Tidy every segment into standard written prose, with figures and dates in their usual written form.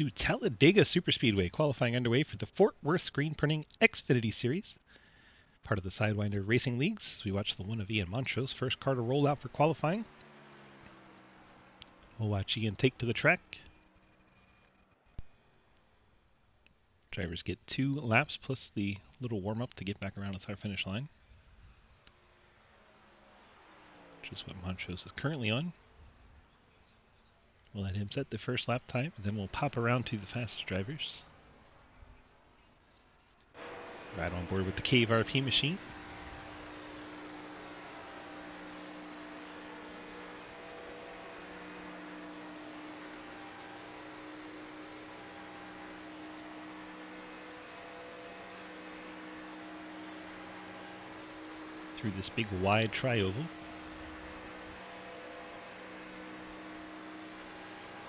to Talladega Superspeedway, qualifying underway for the Fort Worth screen printing Xfinity Series. Part of the Sidewinder Racing Leagues, as we watch the one of Ian Montrose first car to roll out for qualifying. We'll watch Ian take to the track. Drivers get 2 laps plus the little warm-up to get back around the start finish line, which is what Montrose is currently on. We'll let him set the first lap time, and then we'll pop around to the fastest drivers. Right on board with the Cave RP machine. Through this big wide tri-oval.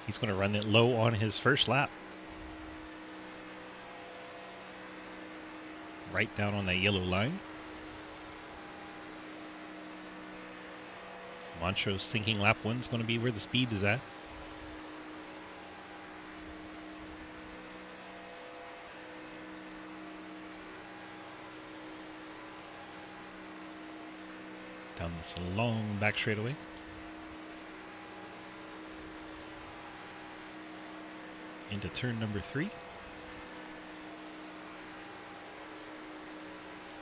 He's going to run it low on his first lap. Right down on that yellow line. So Montrose thinking lap 1 is going to be where the speed is at. Down this long back straightaway. Into turn number 3.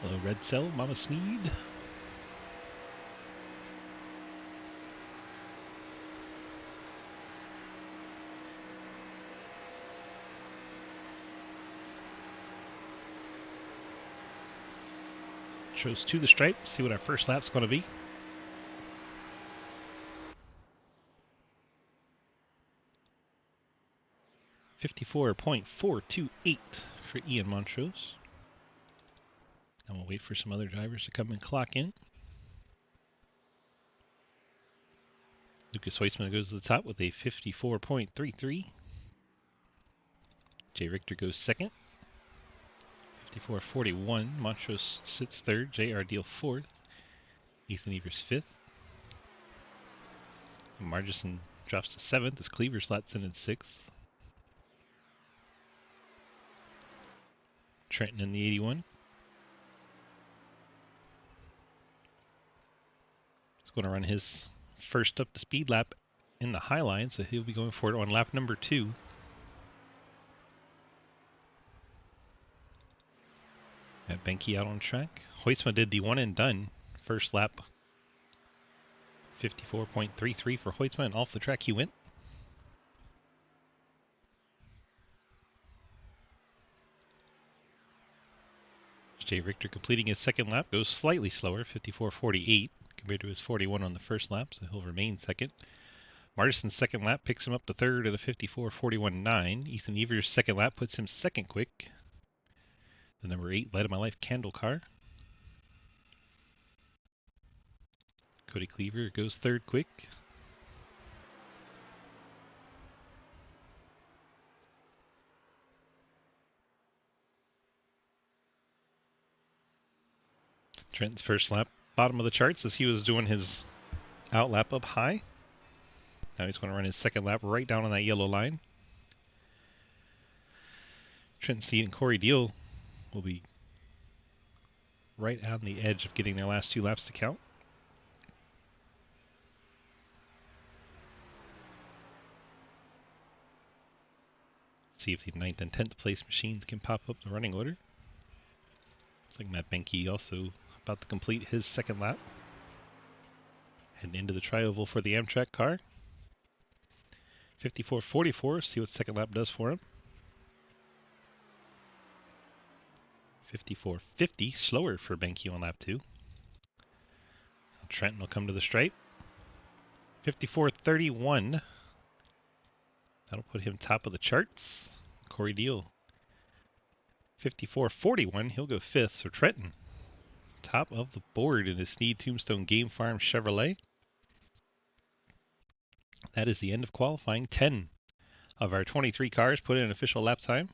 Hello, Red Cell, Mama Sneed. Shows to the stripe, see what our first lap's going to be. .428 for Ian Montrose. And we'll wait for some other drivers to come and clock in. Lucas Hoisman goes to the top with a 54.33. Jay Richter goes second. 54.41. Montrose sits third. J.R. Deal fourth. Ethan Evers fifth. Margison drops to seventh as Cleaver slots in sixth. Trenton in the 81. He's going to run his first up to speed lap in the high line, so he'll be going for it on lap number 2. Got Benke out on track. Hoisma did the one and done first lap. 54.33 for Hoisma, and off the track he went. Jay Richter completing his second lap, goes slightly slower, 54.48 compared to his 41 on the first lap, so he'll remain second. Martison's second lap picks him up to third at a 54.41.9. Ethan Evers' second lap puts him second quick. The number 8 Light of My Life Candle car. Cody Cleaver goes third quick. Trenton's first lap, bottom of the charts as he was doing his out lap up high. Now he's going to run his second lap right down on that yellow line. Trenton Steed and Corey Deal will be right on the edge of getting their last 2 laps to count. See if the 9th and 10th place machines can pop up the running order. Looks like Matt Benke also about to complete his second lap. Heading into the tri-oval for the Amtrak car. 54.44, see what second lap does for him. 54.50, slower for Benke on lap 2. Trenton will come to the stripe. 54.31. That'll put him top of the charts. Corey Deal. 54.41, he'll go 5th, so Trenton top of the board in his Sneed Tombstone Game Farm Chevrolet. That is the end of qualifying. 10 of our 23 cars put in official lap time.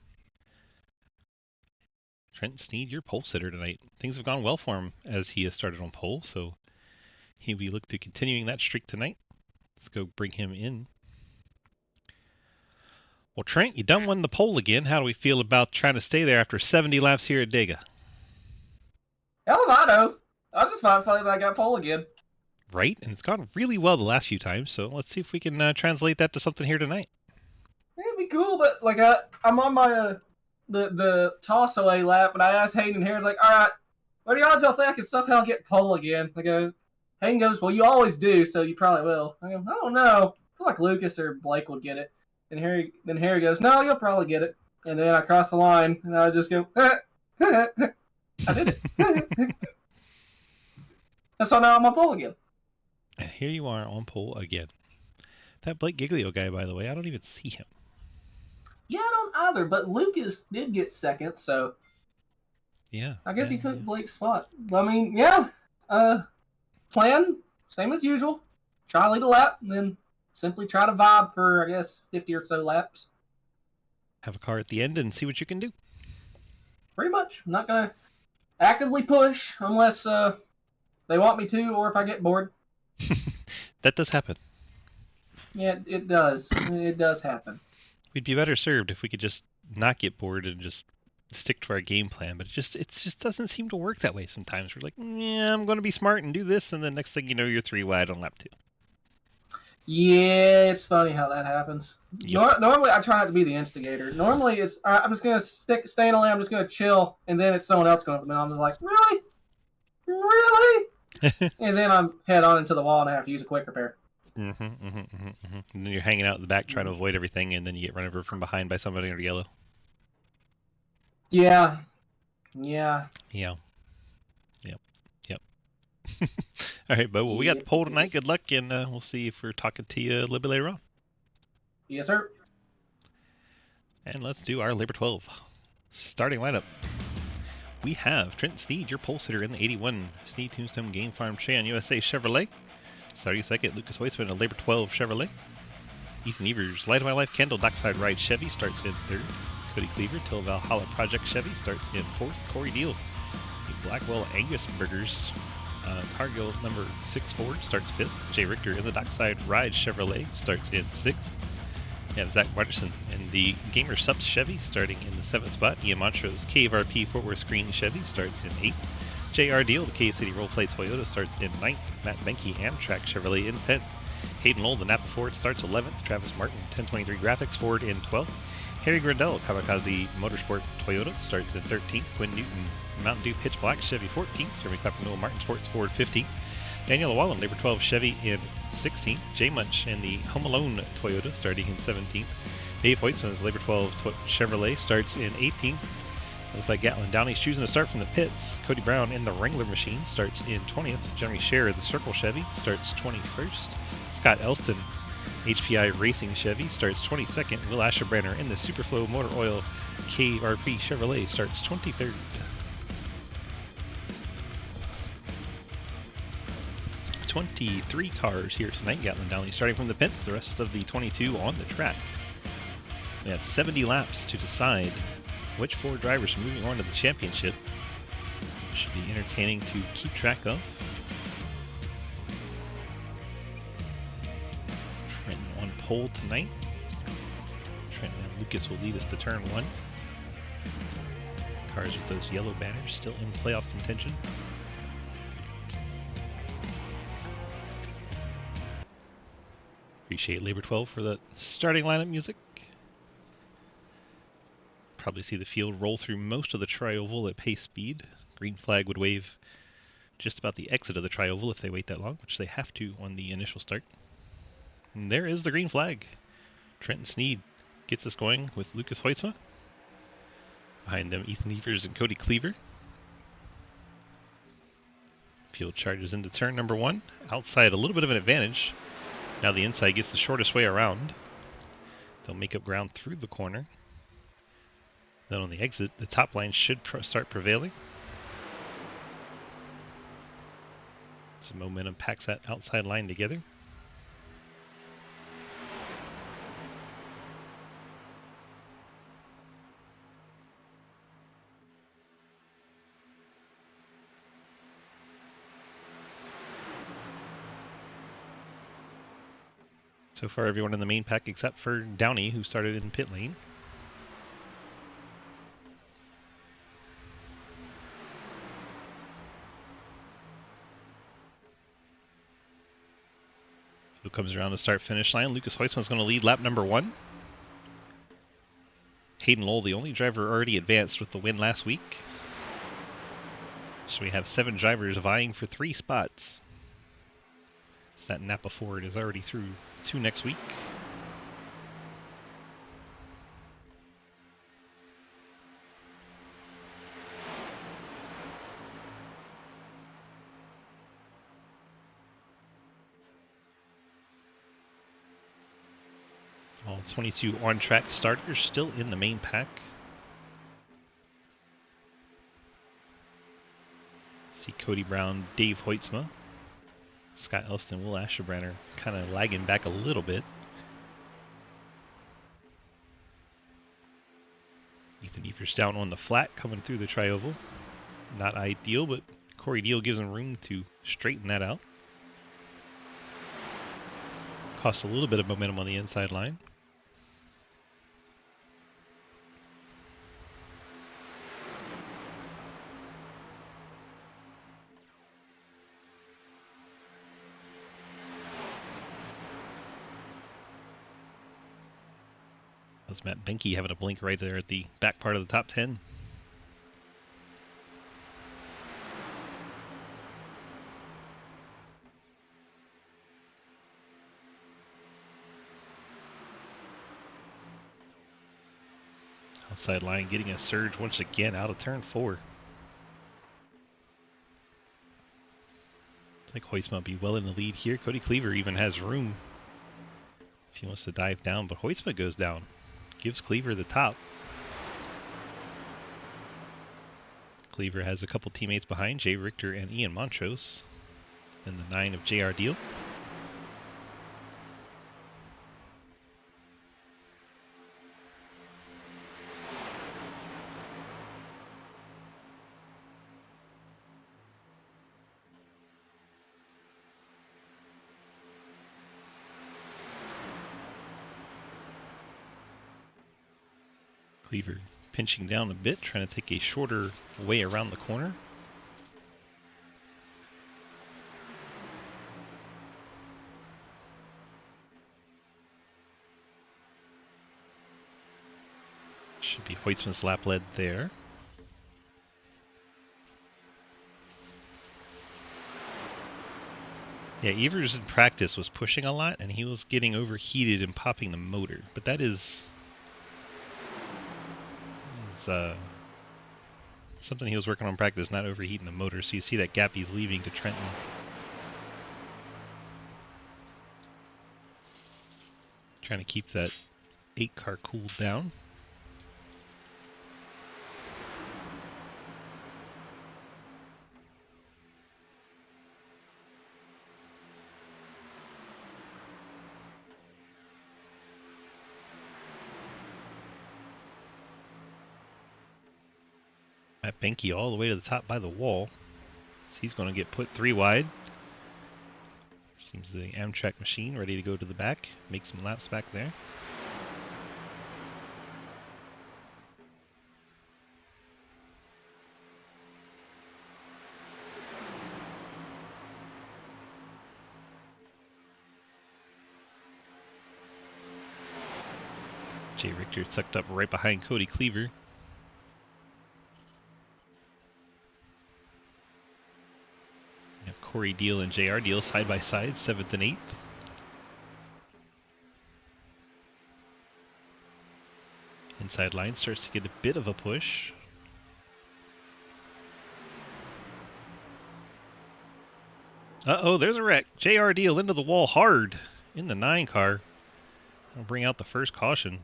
Trenton Sneed, your pole sitter tonight. Things have gone well for him as he has started on pole, so he'll be looking to continuing that streak tonight. Let's go bring him in. Well, Trent, you done won the pole again. How do we feel about trying to stay there after 70 laps here at Dega? Hell if I know. I was just fine that I got pole again. Right? And it's gone really well the last few times, so let's see if we can translate that to something here tonight. It'd be cool, but like I'm on my the toss away lap, and I asked Hayden Harris like, all right, what are the odds y'all think I can somehow get pole again? I go, Hayden goes, well, you always do, so you probably will. I go, I don't know. I feel like Lucas or Blake would get it. And Harry goes, no, you'll probably get it. And then I cross the line, and I just go, I did it. And so now I'm on pole again. And here you are on pole again. That Blake Giglio guy, by the way, I don't even see him. Yeah, I don't either, but Lucas did get second, so Yeah. I guess yeah, he took yeah. Blake's spot. I mean, yeah. Plan, same as usual. Try to lead a lap, and then simply try to vibe for, I guess, 50 or so laps. Have a car at the end and see what you can do. Pretty much. I'm not going to actively push unless they want me to or if I get bored. That does happen. Yeah, it does. It does happen. We'd be better served if we could just not get bored and just stick to our game plan, but it just doesn't seem to work that way sometimes. We're like, yeah, I'm going to be smart and do this, and then next thing you know, you're 3 wide on lap 2. Yeah, it's funny how that happens. Yep. Normally, I try not to be the instigator. Normally, it's I'm just gonna stay in a lane. I'm just gonna chill, and then it's someone else going for me. I'm just like, really, really, and then I'm head on into the wall, and I have to use a quick repair. And then you're hanging out in the back trying to avoid everything, and then you get run over from behind by somebody under yellow. Yeah, yeah. Yeah. Yep. Yep. All right, bud. Well, we got the Yep. poll tonight. Good luck, and we'll see if we're talking to you a little bit later on. Yes, sir. And let's do our Labor 12. Starting lineup. We have Trent Sneed, your pole sitter in the 81 Sneed Tombstone Game Farm Cheyenne USA Chevrolet. Starting second, Lucas Weissman, a Labor 12 Chevrolet. Ethan Evers, Light of My Life Kendall Dockside Ride Chevy starts in third. Cody Cleaver, Till Valhalla Project Chevy starts in fourth. Corey Deal, the Blackwell Angus Burgers Cargill number 6 Ford starts fifth. Jay Richter in the Dockside Ride Chevrolet starts in sixth. We have Zach Marterson in the Gamer Subs Chevy starting in the 7th spot. Ian Montrose KVRP Fort Worth Screen Chevy starts in 8th. J.R. Deal, the Cave City Roleplay Toyota starts in 9th. Matt Benke Amtrak Chevrolet in 10th. Hayden Lowell, the Napa Ford starts 11th. Travis Martin 1023 Graphics Ford in 12th. Harry Grindell, Kamikaze Motorsport Toyota starts in 13th. Quinn Newton, Mountain Dew Pitch Black Chevy 14th. Jeremy Clapper Noah Martin Sports Ford 15th. Daniel Llewellyn, Labor 12 Chevy in 16th. Jay Munch in the Home Alone Toyota starting in 17th. Dave Hoytsman's Labor 12 Chevrolet starts in 18th. Looks like Gatlin Downey's choosing to start from the pits. Cody Brown in the Wrangler machine starts in 20th. Jeremy Scherer, the Circle Chevy, starts 21st. Scott Elston, HPI Racing Chevy, starts 22nd. Will Asherbrenner in the Superflow Motor Oil KRP Chevrolet starts 23rd. Cars here tonight. Gatlin Downey starting from the pits. The rest of the 22 on the track. We have 70 laps to decide which 4 drivers are moving on to the championship. Should be entertaining to keep track of. Trent on pole tonight. Trent and Lucas will lead us to turn 1. Cars with those yellow banners still in playoff contention. Appreciate Labor 12 for the starting lineup music. Probably see the field roll through most of the tri-oval at pace speed. Green flag would wave just about the exit of the tri-oval if they wait that long, which they have to on the initial start. And there is the green flag. Trenton Sneed gets us going with Lucas Hoytsma. Behind them, Ethan Evers and Cody Cleaver. Field charges into turn number 1. Outside, a little bit of an advantage. Now the inside gets the shortest way around. They'll make up ground through the corner. Then on the exit, the top line should start prevailing. Some momentum packs that outside line together. So far, everyone in the main pack except for Downey, who started in pit lane. Who comes around to start finish line. Lucas Heusman's going to lead lap number 1. Hayden Lowell, the only driver already advanced with the win last week. So we have 7 drivers vying for 3 spots. So that Napa Ford is already through 2 next week. All 22 on-track starters still in the main pack. See Cody Brown, Dave Hoytsma, Scott Elston, Will Asherbranner kind of lagging back a little bit. Ethan Evers down on the flat coming through the tri-oval. Not ideal, but Corey Deal gives him room to straighten that out. Costs a little bit of momentum on the inside line. That's Matt Benke having a blink right there at the back part of the top 10. Outside line getting a surge once again out of turn 4. Looks like Hoytsma will be well in the lead here. Cody Cleaver even has room if he wants to dive down, but Hoytsma goes down. Gives Cleaver the top. Cleaver has a couple teammates behind, Jay Richter and Ian Montrose. Then the 9 of JR Deal. Cleaver pinching down a bit, trying to take a shorter way around the corner. Should be Hoytsman's lap lead there. Yeah, Evers in practice was pushing a lot, and he was getting overheated and popping the motor. But that is something he was working on in practice, not overheating the motor. So you see that gap he's leaving to Trenton. Trying to keep that 8 car cooled down. Matt Benke all the way to the top by the wall. So he's going to get put 3 wide. Seems the Amtrak machine ready to go to the back. Make some laps back there. Jay Richter tucked up right behind Cody Cleaver. We have Corey Deal and JR Deal side by side, 7th and 8th. Inside line starts to get a bit of a push. Uh-oh, there's a wreck. JR Deal into the wall hard in the 9 car. I'll bring out the first caution.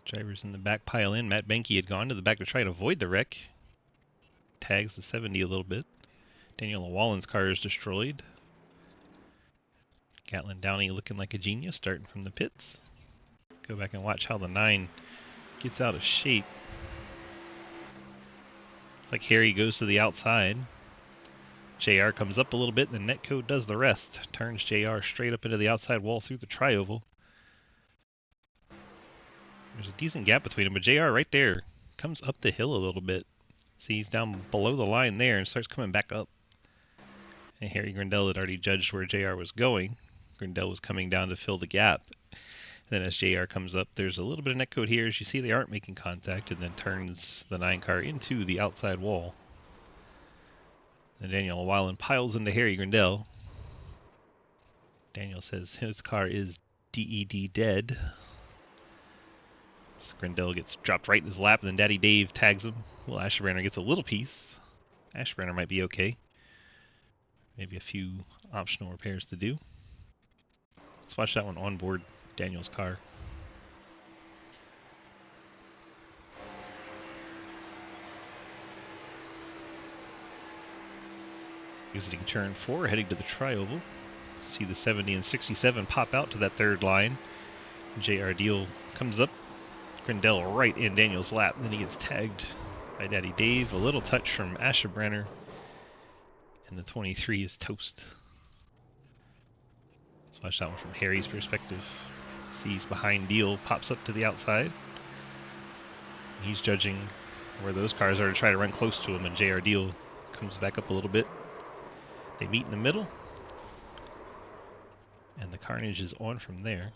Drivers in the back pile in. Matt Benke had gone to the back to try and avoid the wreck. Tags the 70 a little bit. Daniel Wallen's car is destroyed. Gatlin Downey looking like a genius starting from the pits. Go back and watch how the 9 gets out of shape. It's like Harry goes to the outside. JR comes up a little bit, and the netcode does the rest. Turns JR straight up into the outside wall through the tri-oval. There's a decent gap between them, but JR right there comes up the hill a little bit. See, he's down below the line there and starts coming back up. And Harry Grindell had already judged where JR was going. Grindell was coming down to fill the gap. And then as JR comes up, there's a little bit of netcode here. As you see, they aren't making contact, and then turns the 9 car into the outside wall. And Daniel Wallen piles into Harry Grindell. Daniel says his car is DED dead. So Grindell gets dropped right in his lap, and then Daddy Dave tags him. Well, Asherbranner gets a little piece. Asherbranner might be okay. Maybe a few optional repairs to do. Let's watch that one on board Daniel's car. Exiting turn 4, heading to the tri-oval. See the 70 and 67 pop out to that third line. JR Deal comes up. Grindell right in Daniel's lap. Then he gets tagged by Daddy Dave. A little touch from Asherbranner. And the 23 is toast. Let's watch that one from Harry's perspective. Sees behind Deal, pops up to the outside. He's judging where those cars are to try to run close to him, and JR Deal comes back up a little bit. They meet in the middle, and the carnage is on from there.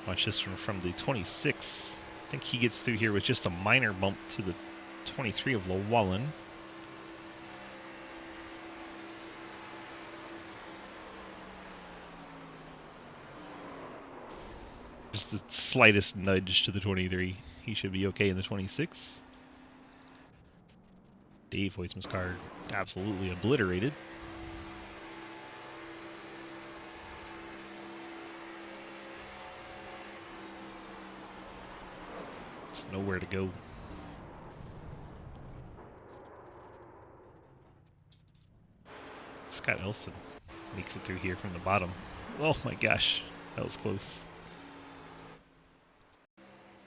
Watch this one from the 26. I think he gets through here with just a minor bump to the 23 of Llewellyn. Just the slightest nudge to the 23. He should be okay in the 26. Dave Hoisman's car absolutely obliterated. There's nowhere to go. Scott Elson makes it through here from the bottom. Oh my gosh, that was close.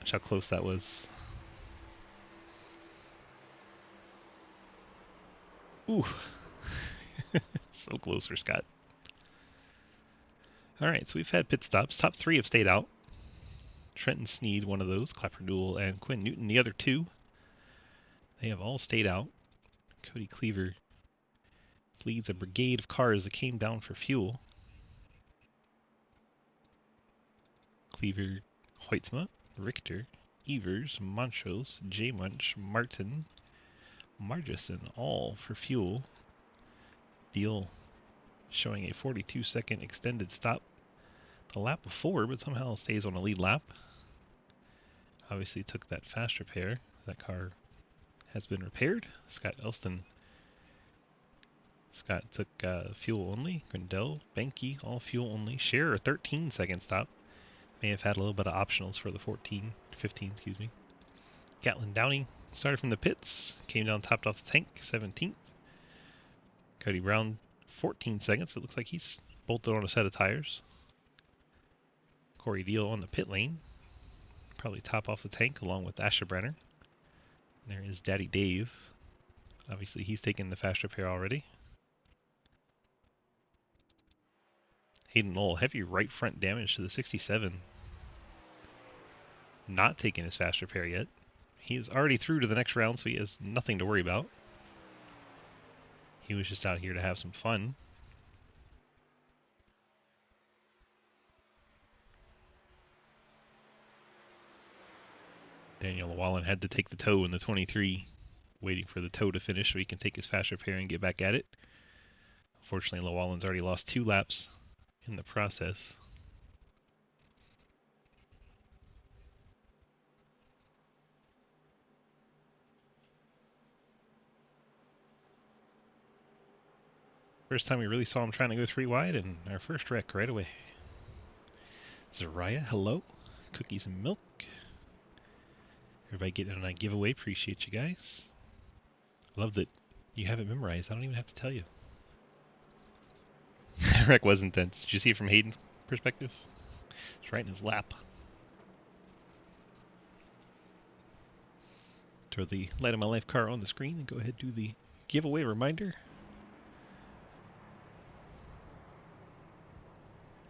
Watch how close that was. Ooh. So close for Scott. Alright, so we've had pit stops. Top 3 have stayed out. Trenton Sneed, one of those. Clapper Newell and Quinn Newton, the other 2. They have all stayed out. Cody Cleaver leads a brigade of cars that came down for fuel. Cleaver, Hoytsma, Richter, Evers, Montrose, J. Munch, Martin, Margison, all for fuel. Deal showing a 42-second extended stop the lap before, but somehow stays on a lead lap. Obviously took that fast repair. That car has been repaired. Scott Elston. Scott took fuel only. Grindell, Benke, all fuel only. Scherer, a 13-second stop. May have had a little bit of optionals for the 15, excuse me. Gatlin Downey started from the pits. Came down, topped off the tank, 17th. Cody Brown, 14 seconds. It looks like he's bolted on a set of tires. Corey Deal on the pit lane. Probably top off the tank along with Asherbranner. There is Daddy Dave. Obviously he's taken the fast repair already. Hayden Knoll, heavy right front damage to the 67. Not taking his fast repair yet. He is already through to the next round, so he has nothing to worry about. He was just out here to have some fun. Daniel Llewellyn had to take the tow in the 23, waiting for the tow to finish so he can take his fast repair and get back at it. Unfortunately, Llewellyn's already lost 2 laps in the process. First time we really saw him trying to go 3 wide, and our first wreck right away. Zariah, hello. Cookies and milk. Everybody getting on a giveaway. Appreciate you guys. Love that you have it memorized. I don't even have to tell you. Wreck was intense. Did you see it from Hayden's perspective? It's right in his lap. Throw the Light of My Life car on the screen and go ahead and do the giveaway reminder.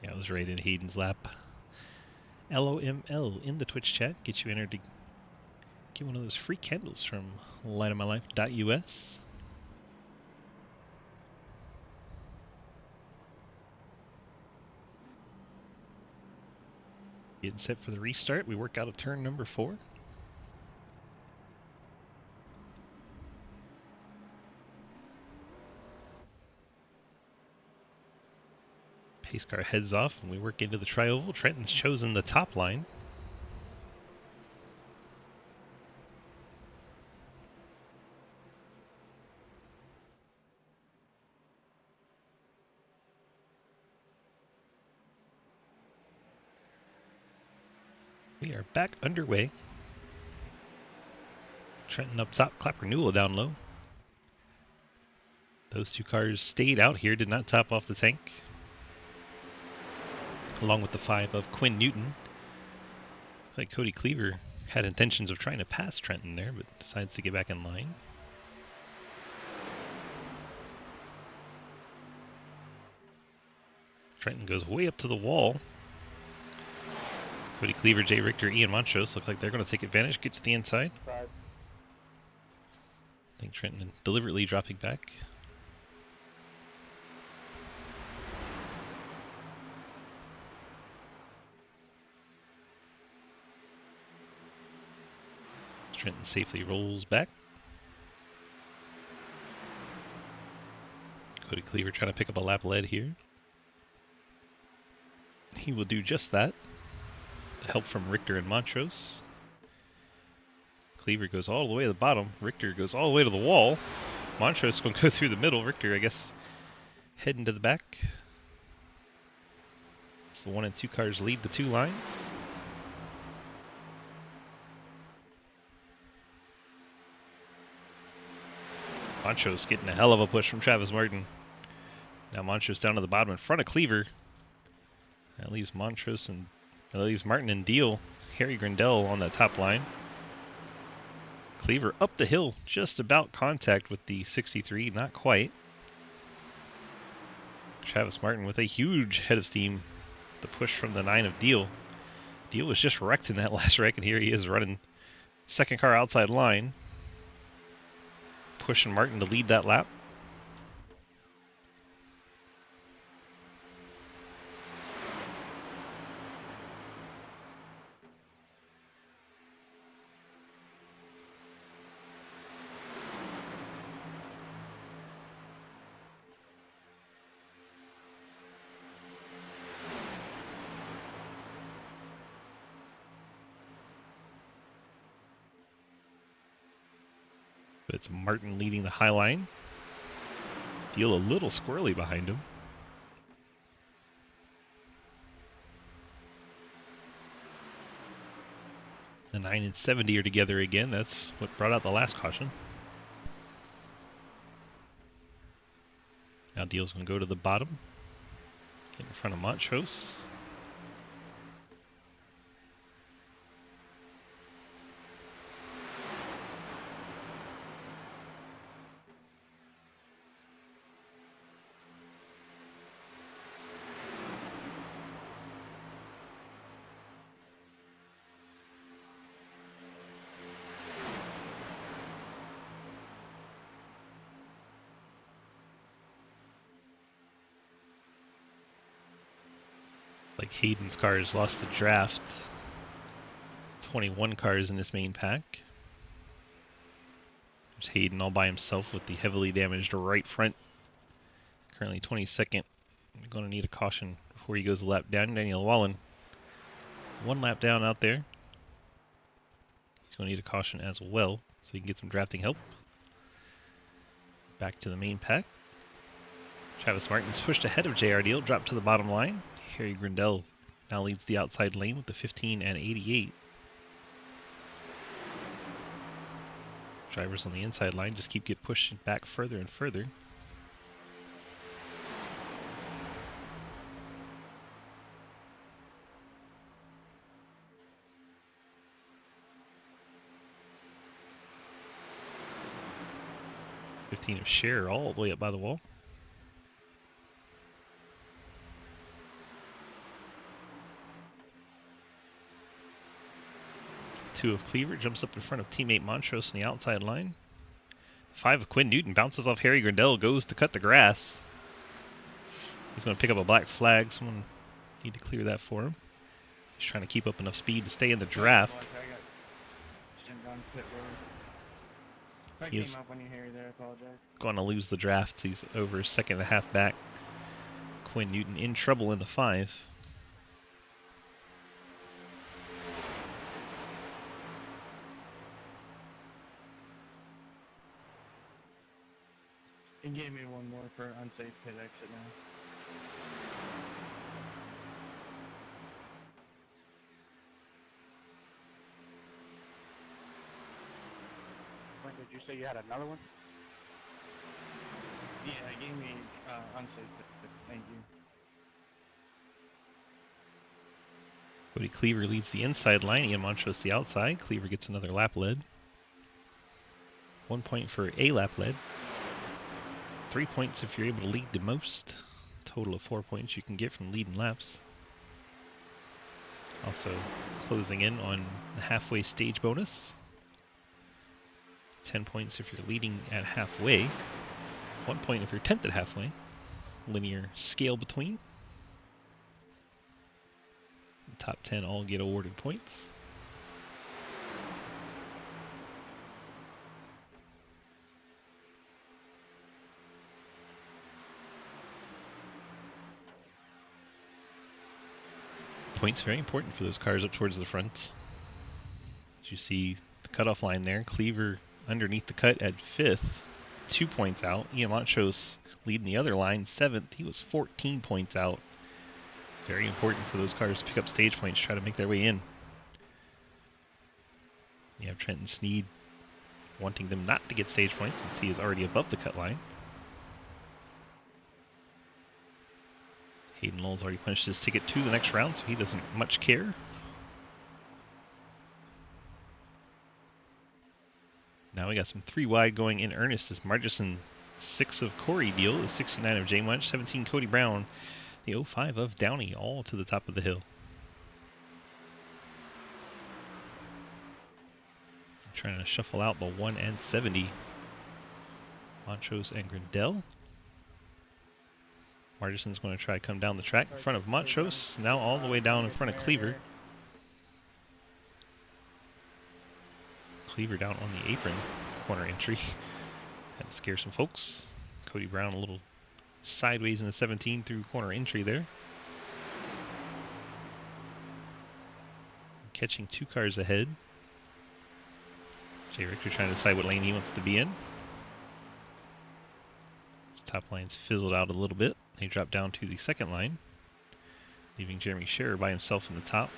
Yeah, I was right in Hayden's lap. LOML in the Twitch chat. Get you entered to get one of those free candles from lightofmylife.us. Getting set for the restart. We work out of turn number 4. Pace car heads off and we work into the tri-oval. Trenton's chosen the top line. We are back underway. Trenton up top, Clapper Newell down low. Those two cars stayed out here, did not top off the tank. Along with the 5 of Quinn Newton. Looks like Cody Cleaver had intentions of trying to pass Trenton there, but decides to get back in line. Trenton goes way up to the wall. Cody Cleaver, Jay Richter, Ian Montrose look like they're going to take advantage, get to the inside. I think Trenton deliberately dropping back. Trenton safely rolls back. Cody Cleaver trying to pick up a lap lead here. He will do just that. The help from Richter and Montrose. Cleaver goes all the way to the bottom. Richter goes all the way to the wall. Montrose is going to go through the middle. Richter, I guess, heading to the back. So the 1 and 2 cars lead the 2 lines. Montrose getting a hell of a push from Travis Martin. Now Montrose down to the bottom in front of Cleaver. That leaves Martin and Deal. Harry Grindell on that top line. Cleaver up the hill, just about contact with the 63, not quite. Travis Martin with a huge head of steam. The push from the 9 of Deal. Deal was just wrecked in that last wreck, and here he is running second car outside line. Pushing Martin to lead that lap. But it's Martin leading the high line. Deal a little squirrely behind him. The 9 and 70 are together again. That's what brought out the last caution. Now Deal's going to go to the bottom. Get in front of Montrose. Like Hayden's cars lost the draft. 21 cars in this main pack. There's Hayden all by himself with the heavily damaged right front. Currently 22nd. Going to need a caution before he goes a lap down. Daniel Wallen, 1 lap down out there. He's going to need a caution as well, so he can get some drafting help. Back to the main pack. Travis Martin's pushed ahead of JR Deal, dropped to the bottom line. Harry Grindell now leads the outside lane with the 15 and 88. Drivers on the inside line just keep getting pushed back further and further. 15 of Cher all the way up by the wall. 2 of Cleaver jumps up in front of teammate Montrose on the outside line. 5 of Quinn Newton bounces off Harry Grindell, goes to cut the grass. He's going to pick up a black flag. Someone need to clear that for him. He's trying to keep up enough speed to stay in the draft. He's going to lose the draft. He's over second and a half back. Quinn Newton in trouble in the 5. He gave me one more for unsafe pit exit now. When did you say you had another one? Yeah, he gave me unsafe pit. Thank you. Cody Cleaver leads the inside line. Ian Montrose the outside. Cleaver gets another lap lead. 1 point for a lap lead. 3 points if you're able to lead the most. Total of 4 points you can get from leading laps. Also closing in on the halfway stage bonus. 10 points if you're leading at halfway. 1 point if you're 10th at halfway. Linear scale between. The top 10 all get awarded points. Points very important for those cars up towards the front. As you see the cutoff line there, Cleaver underneath the cut at 5th, 2 points out. Ian Montrose leading the other line, 7th. He was 14 points out. Very important for those cars to pick up stage points, try to make their way in. You have Trenton Sneed wanting them not to get stage points since he is already above the cut line. Hayden Lowell's already punched his ticket to the next round, so he doesn't much care. Now we got some 3 wide going in earnest as Margison 6 of Corey Deal, the 69 of Jay Munch, 17 Cody Brown, the 05 of Downey, all to the top of the hill. Trying to shuffle out the 1 and 70. Montrose and Grindell. Margison's going to try to come down the track in front of Montrose, now all the way down in front of Cleaver. Cleaver down on the apron, corner entry. Had to scare some folks. Cody Brown a little sideways in the 17 through corner entry there. Catching 2 cars ahead. Jay Richter trying to decide what lane he wants to be in. His top line's fizzled out a little bit. He dropped down to the second line, leaving Jeremy Scherer by himself in the top.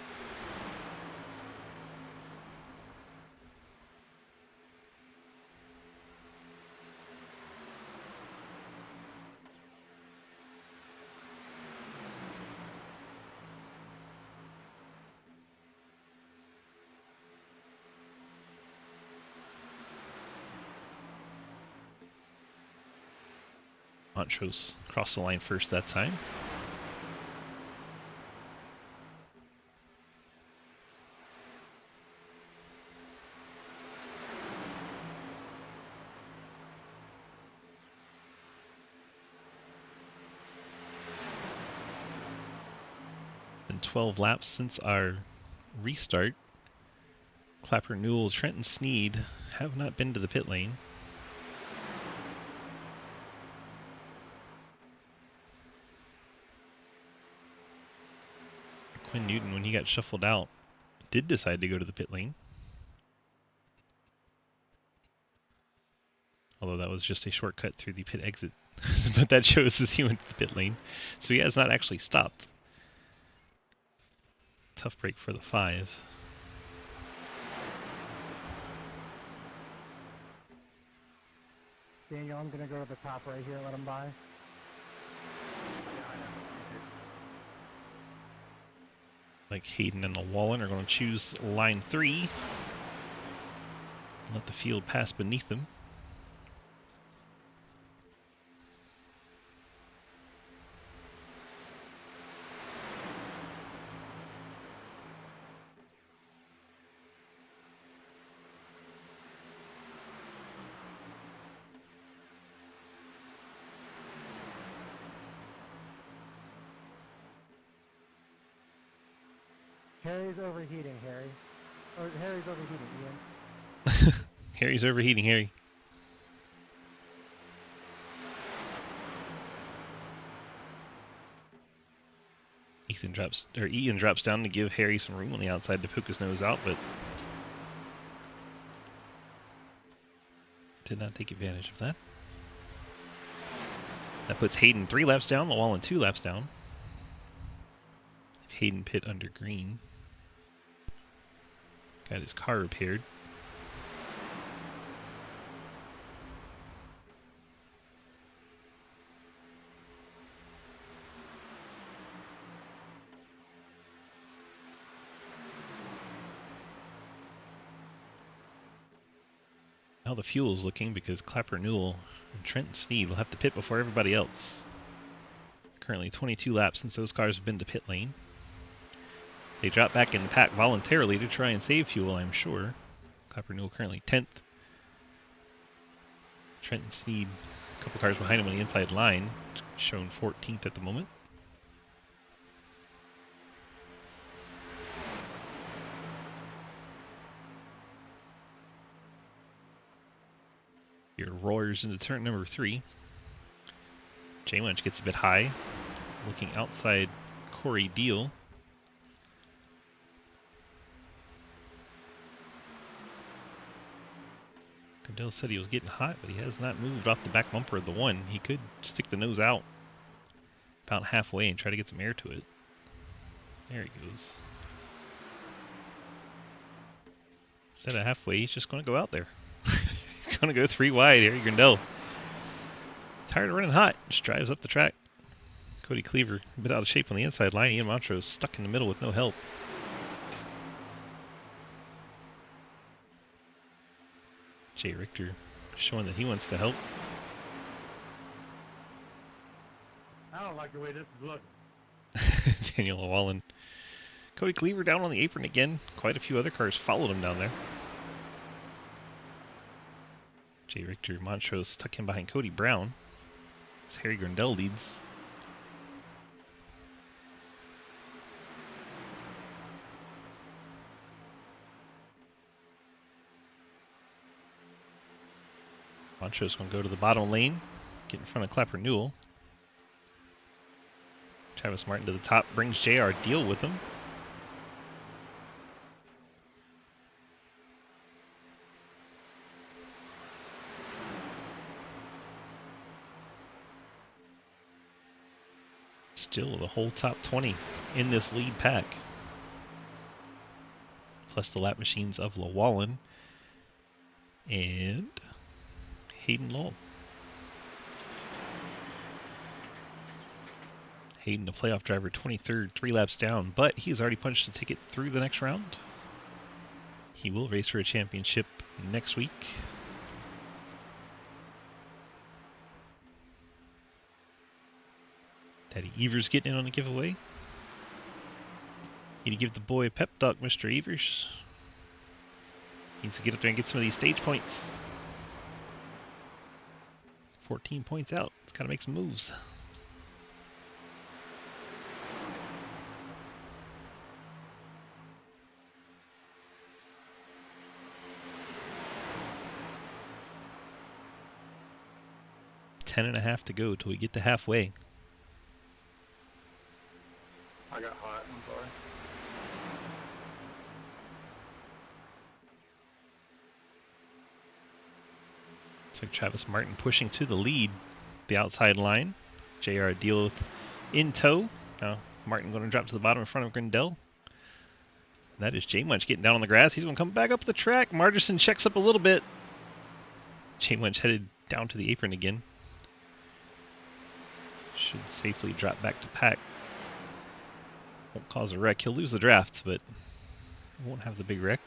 Montrose crossed the line first that time. Been 12 laps since our restart. Clapper Newell, Trenton Sneed have not been to the pit lane. Quinn Newton, when he got shuffled out, did decide to go to the pit lane. Although that was just a shortcut through the pit exit. But that shows as he went to the pit lane. So he has not actually stopped. Tough break for the 5. Daniel, I'm going to go to the top right here, let him by. Like Hayden and Wallen are going to choose line 3. Let the field pass beneath them. Harry's overheating, Harry. Or Harry's overheating, Ian. Harry's overheating, Harry. Ian drops down to give Harry some room on the outside to poke his nose out, but did not take advantage of that. That puts Hayden 3 laps down, Llewellyn 2 laps down. Hayden pit under green. Got his car repaired. How the fuel is looking, because Clapper Newell and Trent Sneed will have to pit before everybody else. Currently 22 laps since those cars have been to pit lane. They drop back in the pack voluntarily to try and save fuel, I'm sure. Clapper Newell currently 10th. Trent and Sneed, a couple cars behind him on the inside line, shown 14th at the moment. Here roars into turn number 3. J-Munch gets a bit high, looking outside Corey Deal. Gardell said he was getting hot, but he has not moved off the back bumper of the one. He could stick the nose out about halfway and try to get some air to it. There he goes. Instead of halfway, he's just going to go out there. He's going to go 3 wide. Harry Grindell, tired of running hot, just drives up the track. Cody Cleaver a bit out of shape on the inside line. Ian Montrose stuck in the middle with no help. Jay Richter showing that he wants to help. I don't like the way this is looking. Daniel Llewellyn. Cody Cleaver down on the apron again. Quite a few other cars followed him down there. Jay Richter, Montrose stuck in behind Cody Brown as Harry Grindell leads. Montrose going to go to the bottom lane, get in front of Clapper Newell. Travis Martin to the top, brings JR Deal with him. Still the whole top 20 in this lead pack. Plus the lap machines of Llewellyn and Hayden Lowell. Hayden, the playoff driver, 23rd, 3 laps down, but he's already punched a ticket through the next round. He will race for a championship next week. Daddy Evers getting in on the giveaway. Need to give the boy a pep talk, Mr. Evers. Needs to get up there and get some of these stage points. 14 points out. It's got to make some moves. Ten and a half to go till we get to halfway. I got hot, I'm sorry. Looks like Travis Martin pushing to the lead, the outside line. JR Deal with in tow. Now Martin going to drop to the bottom in front of Grindell. That is J-Munch getting down on the grass. He's going to come back up the track. Margerson checks up a little bit. J-Munch headed down to the apron again. Should safely drop back to pack. Won't cause a wreck. He'll lose the draft, but won't have the big wreck.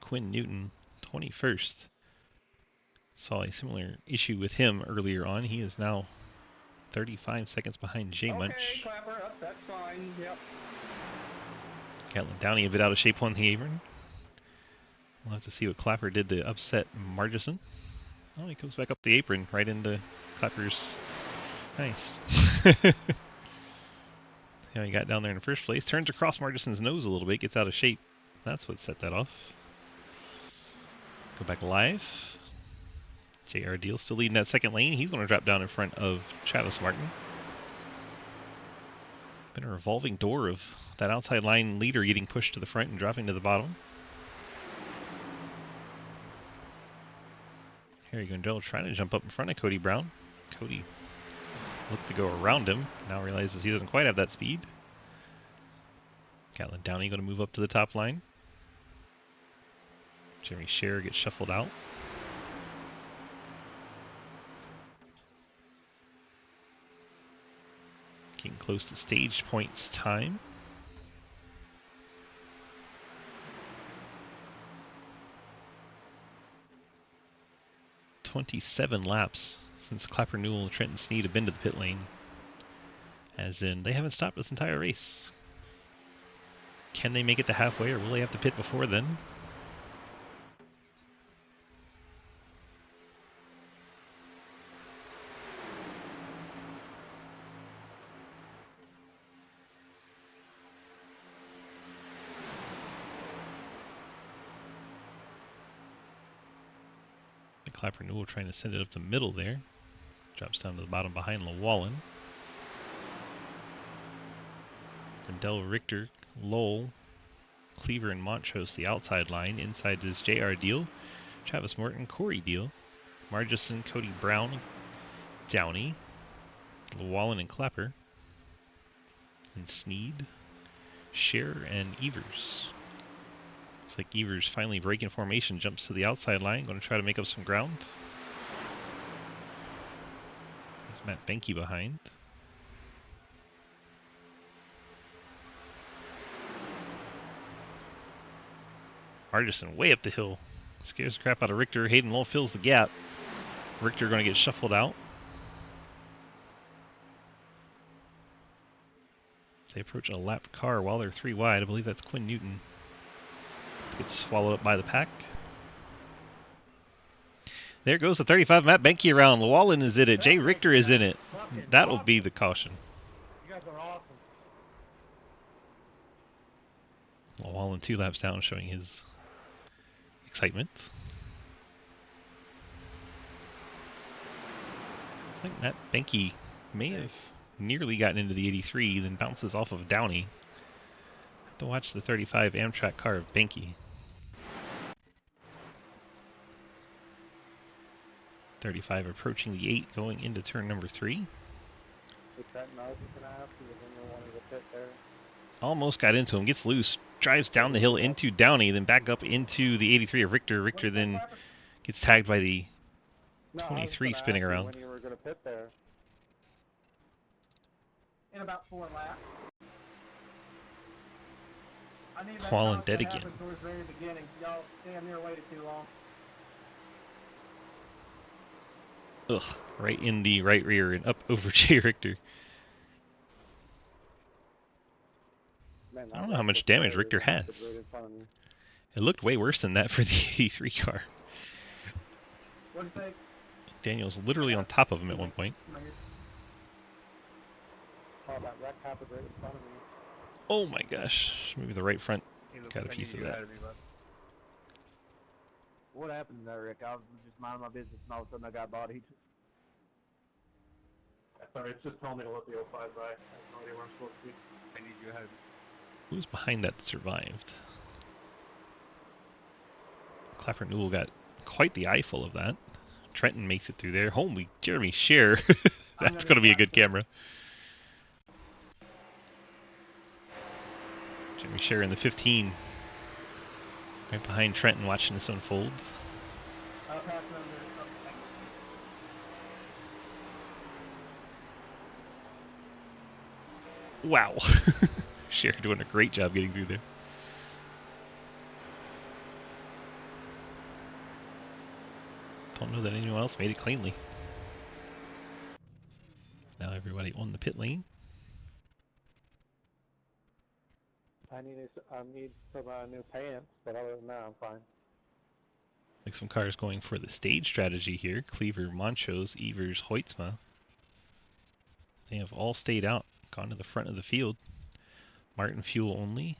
Quinn Newton, 21st. Saw a similar issue with him earlier on. He is now 35 seconds behind J-Munch. Okay, Clapper, up, that's fine, yep. Catlin Downey a bit out of shape on the apron. We'll have to see what Clapper did to upset Margison. Oh, he comes back up the apron right into Clapper's. Nice. Yeah, he got down there in the first place. Turns across Margison's nose a little bit, gets out of shape. That's what set that off. Go back live. JR Deal still leading that second lane. He's going to drop down in front of Travis Martin. Been a revolving door of that outside line leader getting pushed to the front and dropping to the bottom. Harry Gundel trying to jump up in front of Cody Brown. Cody looked to go around him. Now realizes he doesn't quite have that speed. Catlin Downey going to move up to the top line. Jeremy Scherer gets shuffled out. Getting close to stage points time. "27 laps since Clapper Newell and Trenton Snead have been to the pit lane. As in, they haven't stopped this entire race. Can they make it to halfway, or will they have to pit before then? The Clapper Newell trying to send it up the middle there. Drops down to the bottom behind Llewellyn. Rendell, Richter, Lowell, Cleaver, and Montrose the outside line. Inside is JR Deal, Travis Morton, Corey Deal, Margison, Cody Brown, Downey, Llewellyn and Clapper, and Snead, Scherer, and Evers. Looks like Evers finally breaking formation, jumps to the outside line, going to try to make up some ground. There's Matt Benke behind. Margison way up the hill. Scares the crap out of Richter. Hayden Lowell fills the gap. Richter going to get shuffled out. They approach a lap car while they're 3 wide. I believe that's Quinn Newton. Gets swallowed up by the pack. There goes the 35 Matt Benke around. Llewellyn is in it. Jay Richter is in it. That'll be the caution. You guys are awesome. Llewellyn 2 laps down, showing his excitement. I think Matt Benke may have nearly gotten into the 83, then bounces off of Downey. Have to watch the 35 Amtrak car of Benke. 35 approaching the 8 going into turn number 3. Hey, Trenton, I was just going to ask you if anyone wanted to pit there. Almost got into him, gets loose, drives down the hill into Downey, then back up into the 83 of Richter. Richter then gets tagged by the 23 spinning around. When you were going to pit there. In about 4 laps. I need that Quallen knock dead to again. happen towards the very beginning. Y'all damn near waited too long. Ugh, right in the right rear and up over Jay Richter. Man, I don't know how much damage Richter has. It looked way worse than that for the 83 car. What do you think? Daniel's literally on top of him at one point. Oh, that wreck happened right in front of me. Oh my gosh. Maybe the right front got a piece of that. What happened to that, Rick? I was just minding my business and all of a sudden I got bodied. Sorry, it's just telling me to let the 05 by. I have no idea where I'm supposed to be. I need you ahead. Who's behind that survived? Clapper Newell got quite the eyeful of that. Trenton makes it through there. Holy Jeremy Scherer. That's going to be a good camera. Jeremy Scherer in the 15. Right behind Trenton watching this unfold. I'll pass under. Wow. Scherer doing a great job getting through there. Don't know that anyone else made it cleanly. Now everybody on the pit lane. I need some new pants, but other than that, I'm fine. Like some cars going for the stage strategy here. Cleaver, Montrose, Evers, Hoytsma. They have all stayed out, gone to the front of the field. Martin fuel only.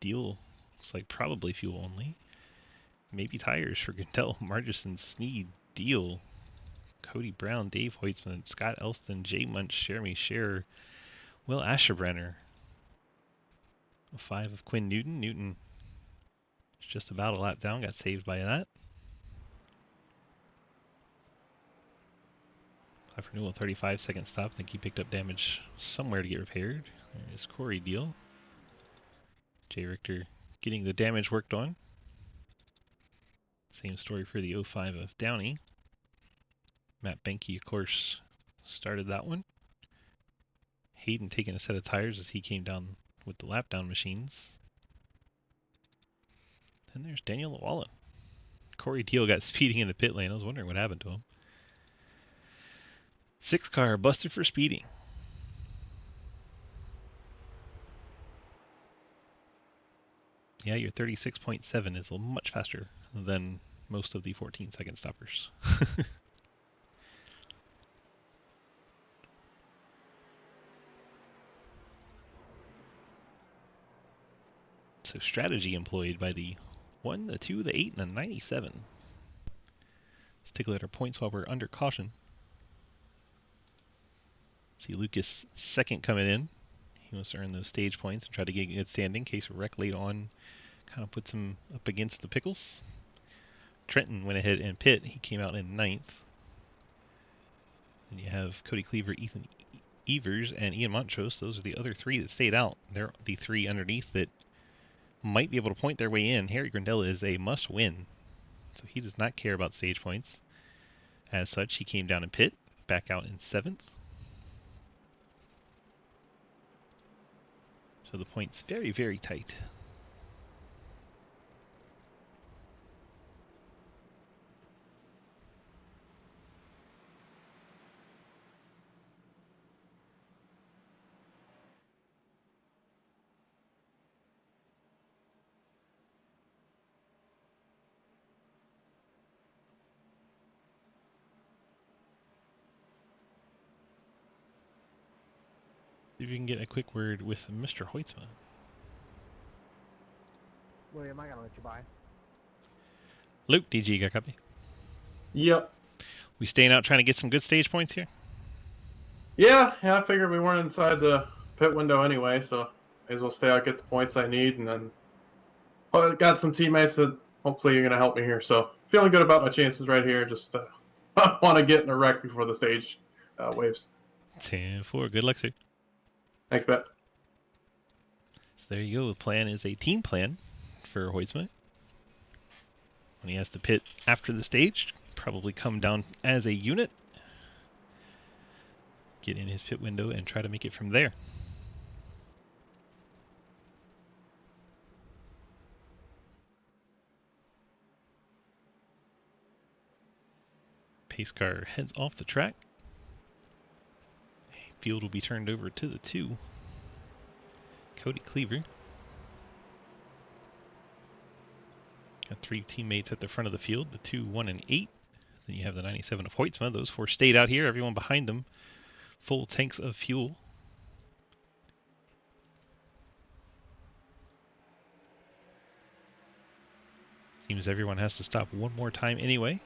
Deal looks like probably fuel only. Maybe tires for Gundel, Margison, Sneed, Deal, Cody Brown, Dave Hoytsman, Scott Elston, Jay Munch, Jeremy Scherer, Will Asherbrenner. A 5 of Quinn Newton. Newton is just about a lap down, got saved by that. 5 for Newell, 35-second stop. I think he picked up damage somewhere to get repaired. There's Corey Deal. Jay Richter getting the damage worked on. Same story for the 05 of Downey. Matt Benke, of course, started that one. Hayden taking a set of tires as he came down with the lap down machines. Then there's Daniel Lawala. Corey Deal got speeding in the pit lane. I was wondering what happened to him. 6 car busted for speeding. Yeah, your 36.7 is much faster than most of the 14-second stoppers. So strategy employed by the 1, the 2, the 8, and the 97. Let's take a look at our points while we're under caution. See Lucas second coming in. He wants to earn those stage points and try to get a good standing in case a wreck late on kind of puts him up against the pickles. Trenton went ahead and pit. He came out in 9th. Then you have Cody Cleaver, Ethan Evers, and Ian Montrose. Those are the other 3 that stayed out. They're the 3 underneath that might be able to point their way in. Harry Grandella is a must-win, so he does not care about stage points. As such, he came down in pit, back out in 7th. So the points very, very tight. See if you can get a quick word with Mr. Hoytsma. William, I gotta let you by. Luke, DG, got a copy? Yep. We staying out trying to get some good stage points here? Yeah, I figured we weren't inside the pit window anyway, so may as well stay out, get the points I need, and then I got some teammates that hopefully you're going to help me here. So feeling good about my chances right here. Just I want to get in a wreck before the stage waves. 10-4. Good luck, sir. Thanks, Bet. So there you go. The plan is a team plan for Hoytsma. When he has to pit after the stage, probably come down as a unit, get in his pit window, and try to make it from there. Pace car heads off the track. Field will be turned over to the 2. Cody Cleaver. Got 3 teammates at the front of the field, the 2, 1, and 8. Then you have the 97 of Hoytsma. Those 4 stayed out here. Everyone behind them, full tanks of fuel. Seems everyone has to stop one more time anyway.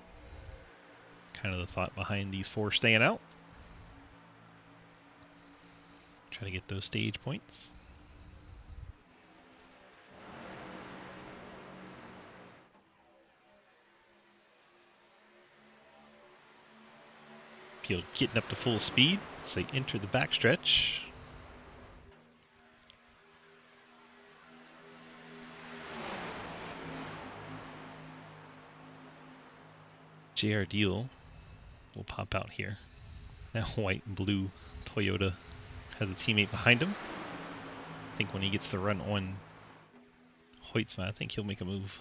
Kind of the thought behind these 4 staying out. Try to get those stage points. Field getting up to full speed as they enter the backstretch. JR Deal will pop out here. Now white and blue Toyota has a teammate behind him. I think when he gets the run on Hoytsma, I think he'll make a move.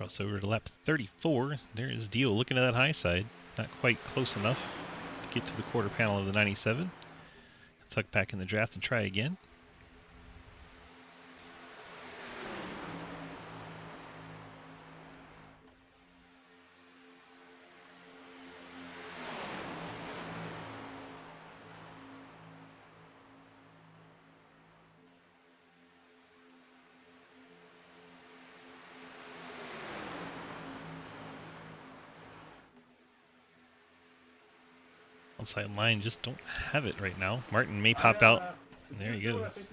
Travis over to lap 34. There is Dio looking at that high side. Not quite close enough to get to the quarter panel of the 97. Tuck back in the draft and try again. Outside line just don't have it right now. Martin may pop out. And there he goes.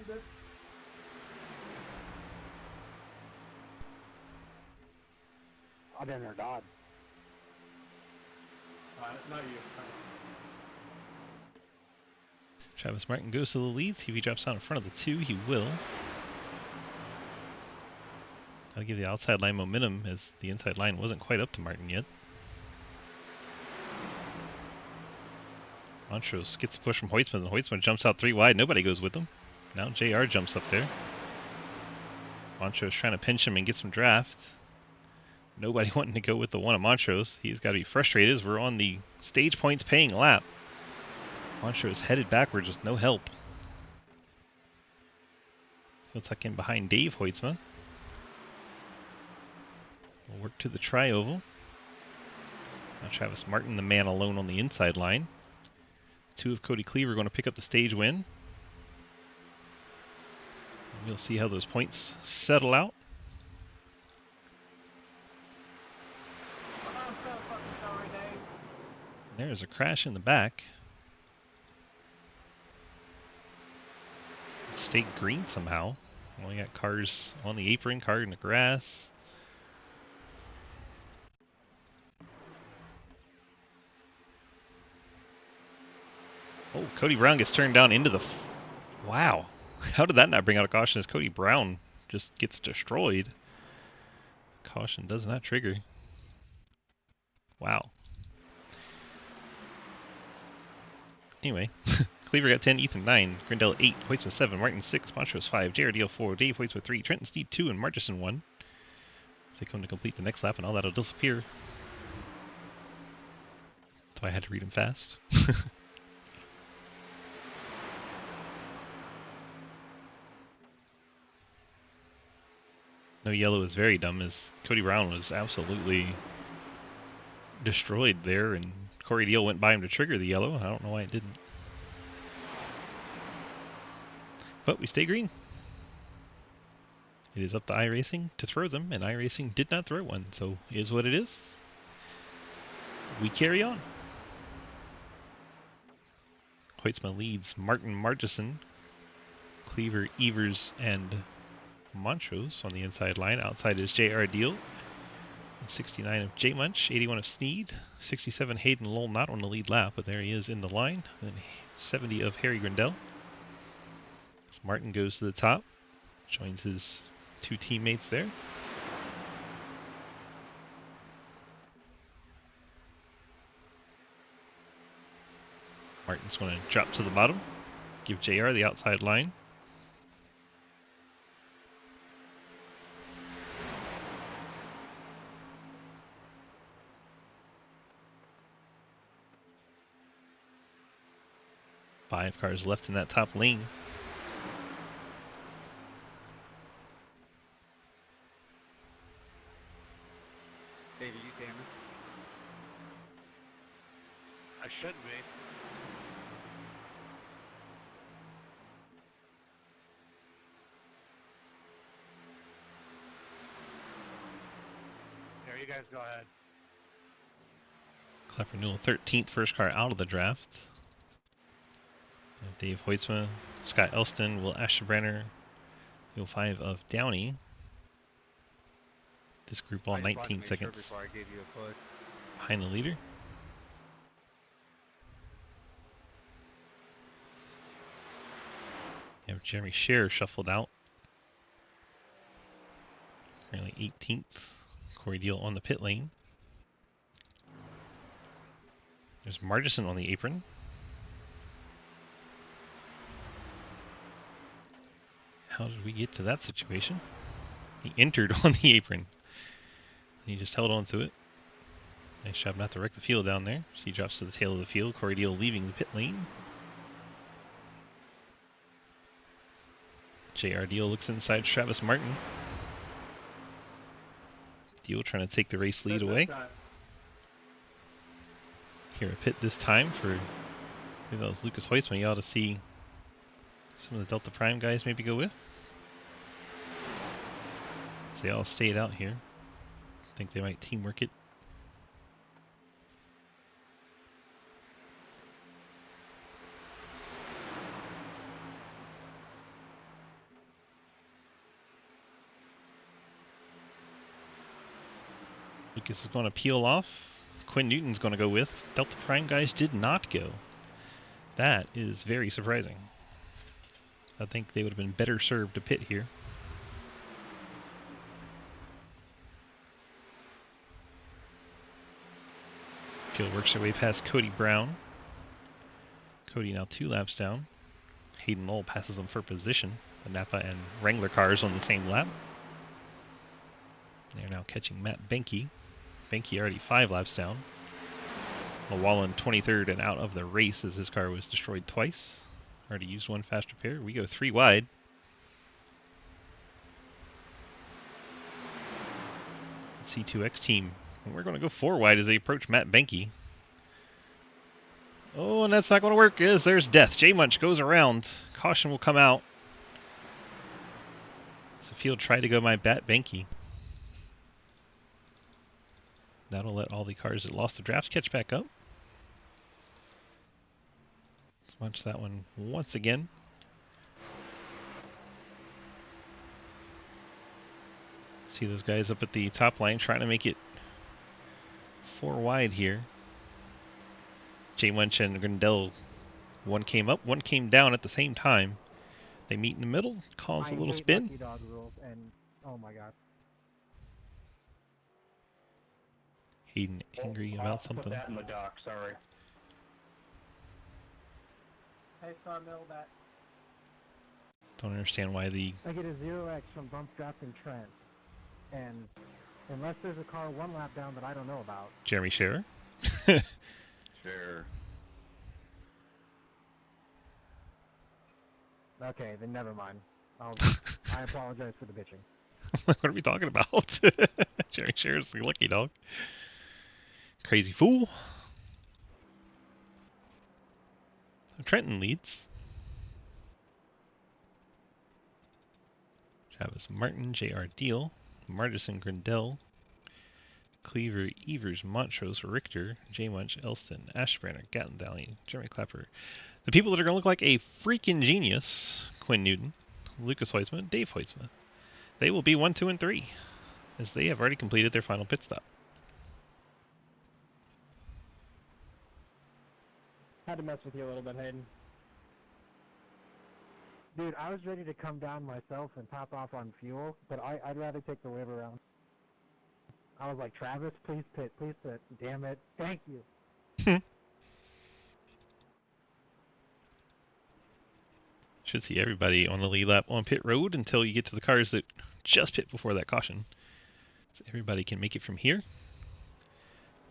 I didn't hear Dodd. Not you. Travis Martin goes to the lead. See if he drops down in front of the 2. He will. I'll give the outside line momentum as the inside line wasn't quite up to Martin yet. Montrose gets a push from Hoytsman, and Hoytsman jumps out 3 wide. Nobody goes with him. Now JR jumps up there. Montrose trying to pinch him and get some draft. Nobody wanting to go with the one of Montrose. He's got to be frustrated as we're on the stage points paying lap. Montrose headed backwards with no help. He'll tuck in behind Dave Hoytsman. We'll work to the tri-oval. Now Travis Martin, the man alone on the inside line. 2 of Cody Cleaver going to pick up the stage win. We'll see how those points settle out. There's a crash in the back. Stayed green somehow. Only got cars on the apron, car in the grass. Oh, Cody Brown gets turned down into the... Wow. How did that not bring out a caution as Cody Brown just gets destroyed? Caution does not trigger. Wow. Anyway, Cleaver got 10, Ethan 9, Grindell 8, Hoytsman 7, Martin 6, Montrose 5, JRDL 4, Dave Hoytsman 3, Trenton Steed 2, and Marchison 1. As they come to complete the next lap, and all that will disappear. So I had to read them fast. No yellow is very dumb, as Cody Brown was absolutely destroyed there, and Corey Deal went by him to trigger the yellow. I don't know why it didn't. But we stay green. It is up to iRacing to throw them, and iRacing did not throw one, so it is what it is. We carry on. Hoytsman leads Martin Marchison, Cleaver, Evers, and Montrose on the inside line. Outside is JR Deal. 69 of J Munch, 81 of Sneed, 67 Hayden Lowell not on the lead lap, but there he is in the line. And 70 of Harry Grindell. So Martin goes to the top, joins his 2 teammates there. Martin's going to drop to the bottom, give JR the outside line. Five cars left in that top lane. Dave, are you camera? I should be. There, you guys go ahead. Klepper Newell 13th, first car out of the draft. Dave Hoytsma, Scott Elston, Will Asherbrenner, 05 of Downey. This group all 19 seconds Sure I gave you a push. behind the leader. You have Jeremy Scher shuffled out. Currently 18th. Corey Deal on the pit lane. There's Margison on the apron. How did we get to that situation? He entered on the apron. He just held on to it. Nice job not to wreck the field down there. So he drops to the tail of the field. Corey Deal leaving the pit lane. JR Deal looks inside Travis Martin. Deal trying to take the race lead away. Here a pit this time for, I think that was Lucas Hoisman. You ought to see some of the Delta Prime guys maybe go with. So they all stayed out here. I think they might teamwork it. Lucas is going to peel off. Quinn Newton's going to go with. Delta Prime guys did not go. That is very surprising. I think they would have been better served to pit here. Field works their way past Cody Brown. Cody now 2 laps down. Hayden Knoll passes him for position. The Napa and Wrangler cars on the same lap. They're now catching Matt Benke. Benke already 5 laps down. Llewellyn 23rd and out of the race as his car was destroyed twice. Already used 1 fast repair. We go 3 wide. C2X team. And we're going to go 4 wide as they approach Matt Benke. Oh, and that's not going to work, as there's death. J Munch goes around. Caution will come out. As the field tried to go my Matt Benke. That'll let all the cars that lost the drafts catch back up. Let's watch that one once again. See those guys up at the top line trying to make it 4 wide here. J Munch and Grindel, one came up, one came down at the same time. They meet in the middle, cause a little spin. Lucky dog rules and oh my god. Hayden angry about something. Put that in the dock, sorry. Hey, Sawmill, that. Don't understand why the... I get a 0x from bump drafting Trent. And unless there's a car 1 lap down that I don't know about. Jeremy Scherer? Sure. Okay, then never mind. I apologize for the bitching. What are we talking about? Jeremy Scherer's the lucky dog. Crazy fool. So Trenton leads. Travis Martin, J.R. Deal, Martison Grindel, Cleaver, Evers, Montrose, Richter, J. Munch, Elston, Ashbranner, Gattendally, Jeremy Clapper. The people that are going to look like a freaking genius, Quinn Newton, Lucas Hoisman, Dave Hoisman. They will be 1, 2, and 3, as they have already completed their final pit stop. Had to mess with you a little bit, Hayden. Dude, I was ready to come down myself and top off on fuel, but I'd rather take the wave around. I was like, Travis, please pit, please pit. Damn it. Thank you. Should see everybody on the lead lap on pit road until you get to the cars that just pit before that caution. So everybody can make it from here.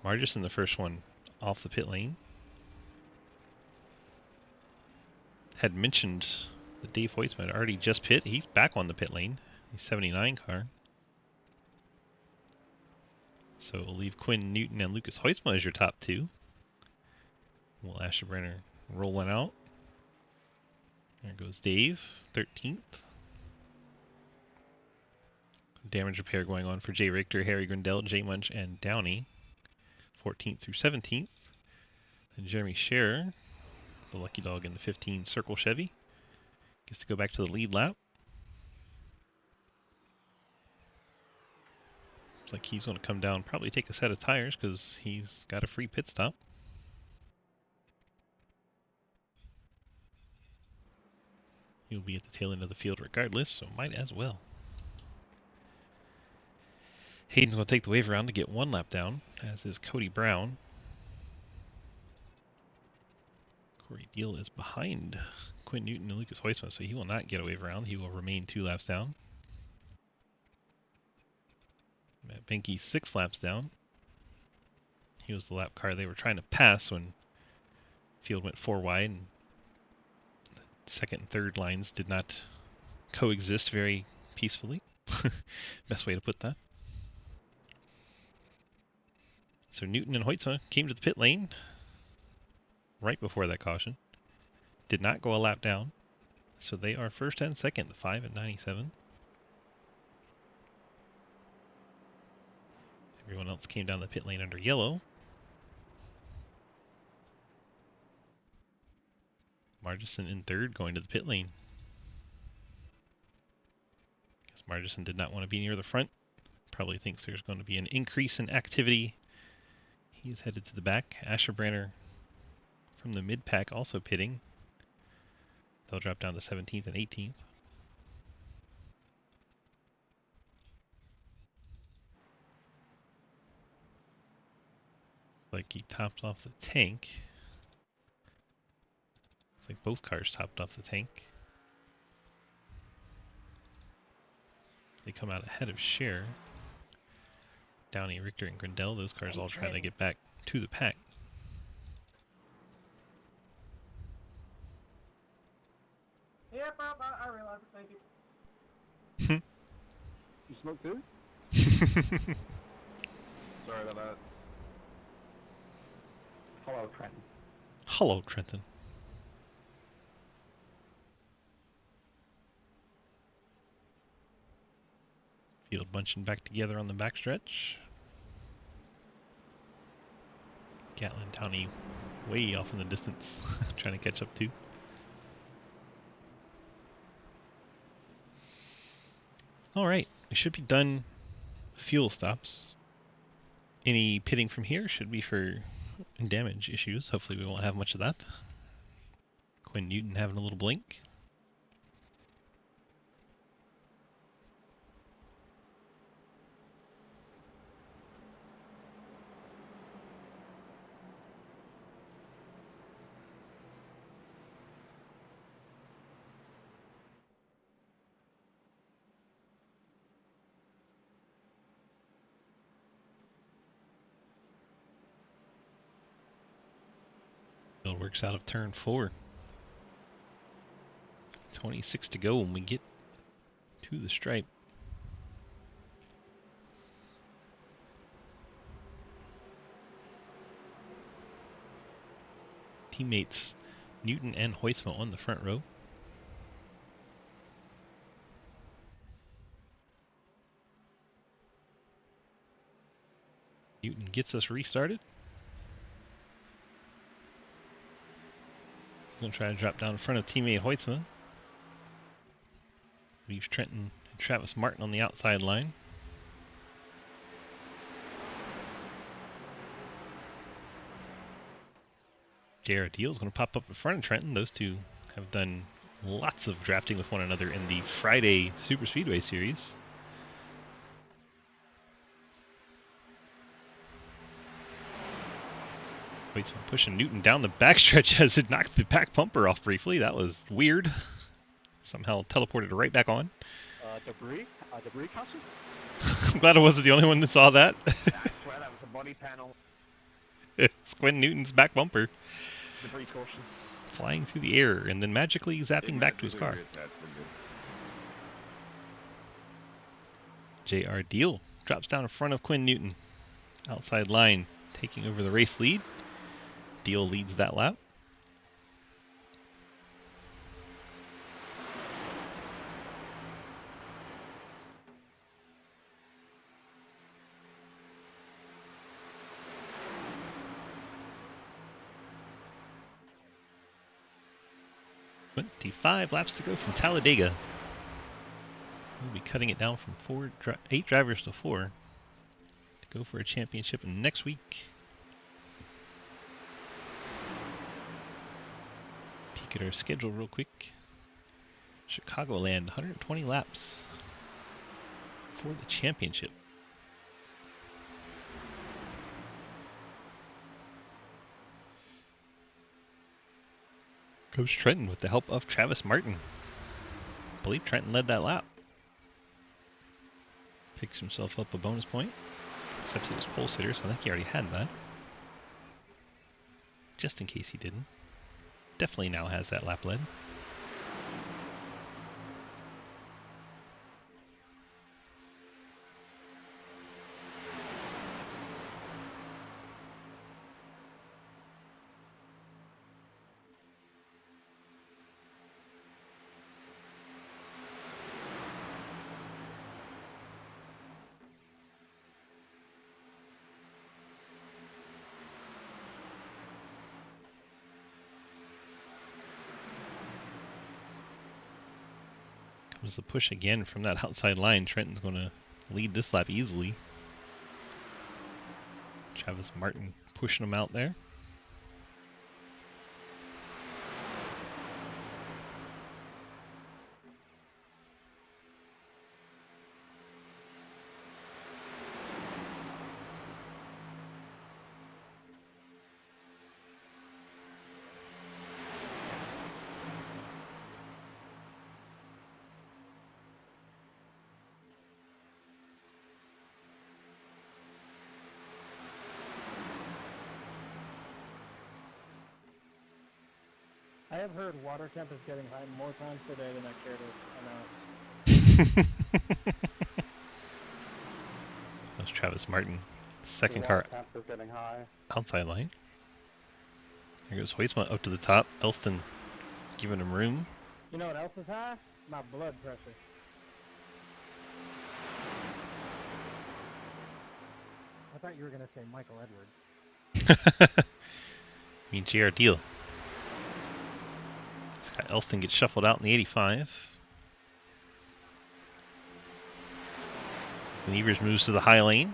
Margis in the first one off the pit lane. Had mentioned that Dave Hoisman had already just pit. He's back on the pit lane. He's 79 car. So we'll leave Quinn Newton and Lucas Hoisman as your top 2. Will Asherbrenner rolling out. There goes Dave, 13th. Damage repair going on for Jay Richter, Harry Grindel, J Munch, and Downey, 14th through 17th. And Jeremy Scherer, the lucky dog in the 15 Circle Chevy, gets to go back to the lead lap. Looks like he's going to come down, probably take a set of tires because he's got a free pit stop. He'll be at the tail end of the field regardless, so might as well. Hayden's going to take the wave around to get 1 lap down, as is Cody Brown. Corey Deal is behind Quinn Newton and Lucas Hoisman, so he will not get a wave around. He will remain 2 laps down. Matt Benke 6 laps down. He was the lap car they were trying to pass when field went 4 wide, and second and third lines did not coexist very peacefully. Best way to put that. So Newton and Hoytsma came to the pit lane right before that caution. Did not go a lap down. So they are first and second, the 5 and 97. Everyone else came down the pit lane under yellow. Margison in third, going to the pit lane. Guess Margison did not want to be near the front. Probably thinks there's going to be an increase in activity. He's headed to the back. Asherbranner from the mid-pack also pitting. They'll drop down to 17th and 18th. Like he topped off the tank. It's like both cars topped off the tank. They come out ahead of Cher. Downey, Richter, and Grindel, those cars all trying to get back to the pack. Yep, I realize it. Thank you. You smoke too? Sorry about that. Hello, Trenton. Hello, Trenton. Field bunching back together on the backstretch. Gatlin, Downey way off in the distance, trying to catch up too. Alright, we should be done with fuel stops. Any pitting from here should be for damage issues. Hopefully we won't have much of that. Quinn Newton having a little blink. Bill works out of turn 4. 26 to go when we get to the stripe. Teammates Newton and Hoytsma on the front row. Newton gets us restarted. He's going to try to drop down in front of teammate Hoytsma. Leaves Trenton and Travis Martin on the outside line. JR Deal is going to pop up in front of Trenton. Those two have done lots of drafting with one another in the Friday Super Speedway Series. Hoytsma pushing Newton down the backstretch as it knocked the back bumper off briefly. That was weird. Somehow teleported right back on. Debris castle? I'm glad I wasn't the only one that saw that. I swear that was a body panel. It's Quinn Newton's back bumper. Debris caution. Flying through the air and then magically zapping back to his car. JR Deal drops down in front of Quinn Newton. Outside line, taking over the race lead. Deal leads that lap. "25 laps to go from Talladega. We'll be cutting it down from 8 drivers to 4 to go for a championship next week." Peek at our schedule real quick. Chicagoland, 120 laps for the championship. Goes Trenton with the help of Travis Martin. I believe Trenton led that lap. Picks himself up a bonus point. Except he was pole sitter, so I think he already had that. Just in case he didn't. Definitely now has that lap lead. Comes the push again from that outside line. Trenton's going to lead this lap easily. Travis Martin pushing him out there. I have heard water temp is getting high more times today than I care to announce. That's Travis Martin. Second The car water temp is getting high. outside line. There goes Hoisma up to the top. Elston giving him room. You know what else is high? My blood pressure. I thought you were gonna say Michael Edwards. I mean, JR Deal. Scott Elston gets shuffled out in the 85. Ethan Evers moves to the high lane.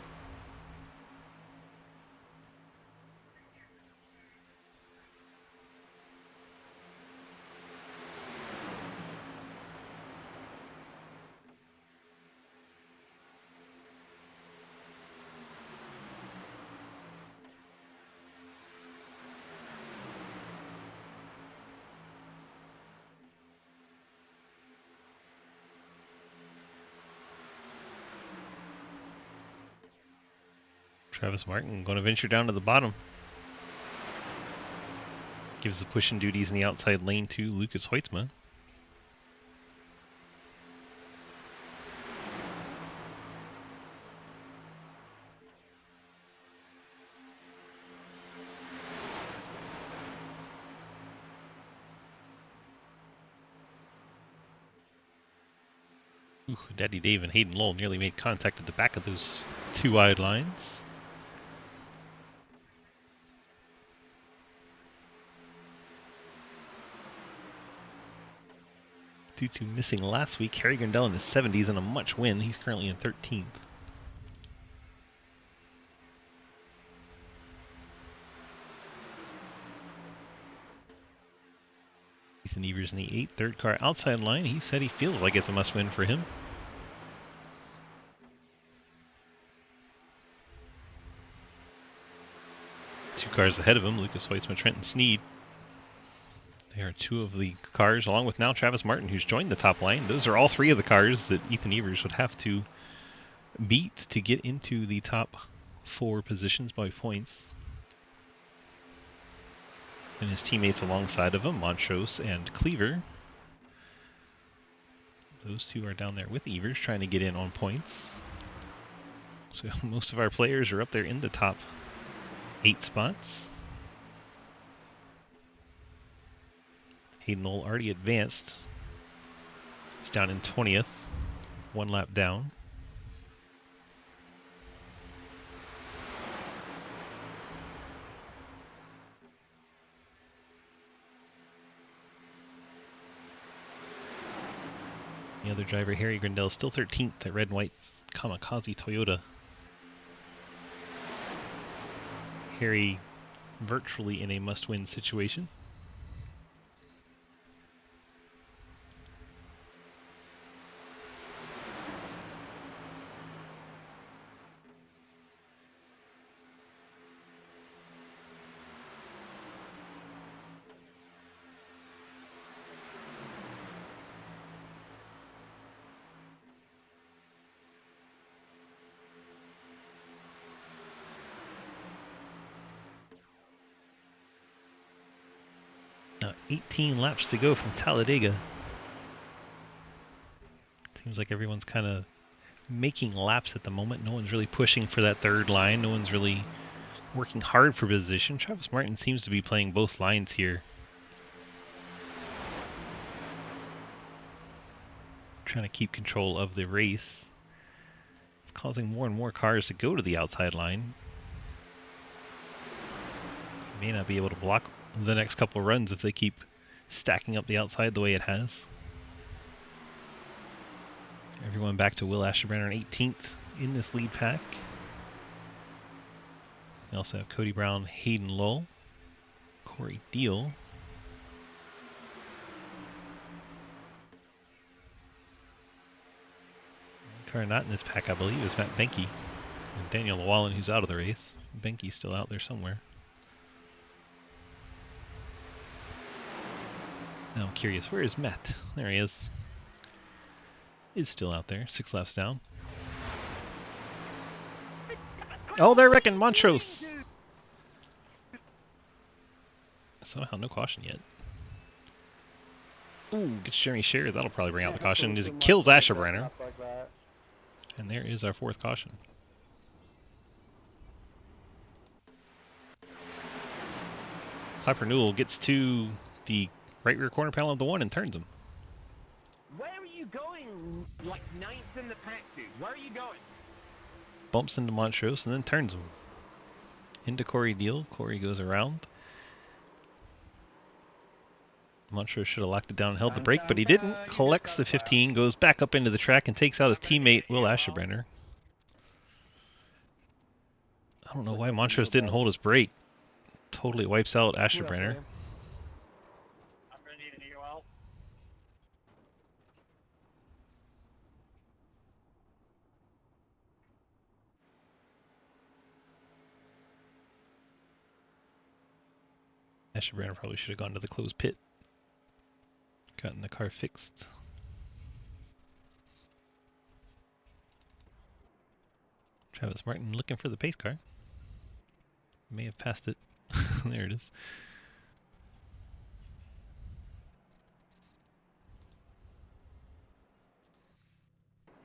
Travis Martin going to venture down to the bottom. Gives the pushing duties in the outside lane to Lucas Hoitzma. Ooh, Daddy Dave and Hayden Lowell nearly made contact at the back of those two wide lines. Due to missing last week, Harry Grindell in his 70s and a much win. He's currently in 13th. Ethan Evers in the 8th, third car outside line. He said he feels like it's a must win for him. Two cars ahead of him, Lucas Hoitzma, Trenton Sneed. They are two of the cars, along with now Travis Martin, who's joined the top line. Those are all three of the cars that Ethan Evers would have to beat to get into the top four positions by points. And his teammates alongside of him, Montrose and Cleaver. Those two are down there with Evers trying to get in on points. So most of our players are up there in the top 8 spots. Hayden Knoll already advanced. He's down in 20th, one lap down. The other driver, Harry Grindell, is still 13th at red and white Kamikaze Toyota. Harry virtually in a must-win situation. 18 laps to go from Talladega. Seems like everyone's kind of making laps at the moment. No one's really pushing for that third line. No one's really working hard for position. Travis Martin seems to be playing both lines here. Trying to keep control of the race. It's causing more and more cars to go to the outside line. May not be able to block the next couple of runs if they keep stacking up the outside the way it has. Everyone back to Will Asherbrenner in 18th in this lead pack. We also have Cody Brown, Hayden Lull, Corey Deal. Car not in this pack, I believe, is Matt Benke. And Daniel Llewellyn, who's out of the race. Benke's still out there somewhere. Now I'm curious, where is Matt? There he is. He's still out there, 6 laps down. Oh, they're wrecking Montrose! Somehow no caution yet. Ooh, gets Jeremy Scherer. That'll probably bring out the caution. As it kills Asherbrenner. And there is our 4th caution. Clapper Newell gets to the right rear corner panel of the 1 and turns him. Where are you going? Like 9th in the pack, dude. Where are you going? Bumps into Montrose and then turns him. Into Corey Deal. Corey goes around. Montrose should have locked it down and held the brake, but he didn't. Collects the 15, goes back up into the track, and takes out his teammate, Will Asherbrenner. I don't know why Montrose didn't hold his brake. Totally wipes out Asherbrenner. I'm gonna need an EOL. Asherbrenner probably should have gone to the closed pit. Gotten the car fixed. Travis Martin looking for the pace car. May have passed it. There it is.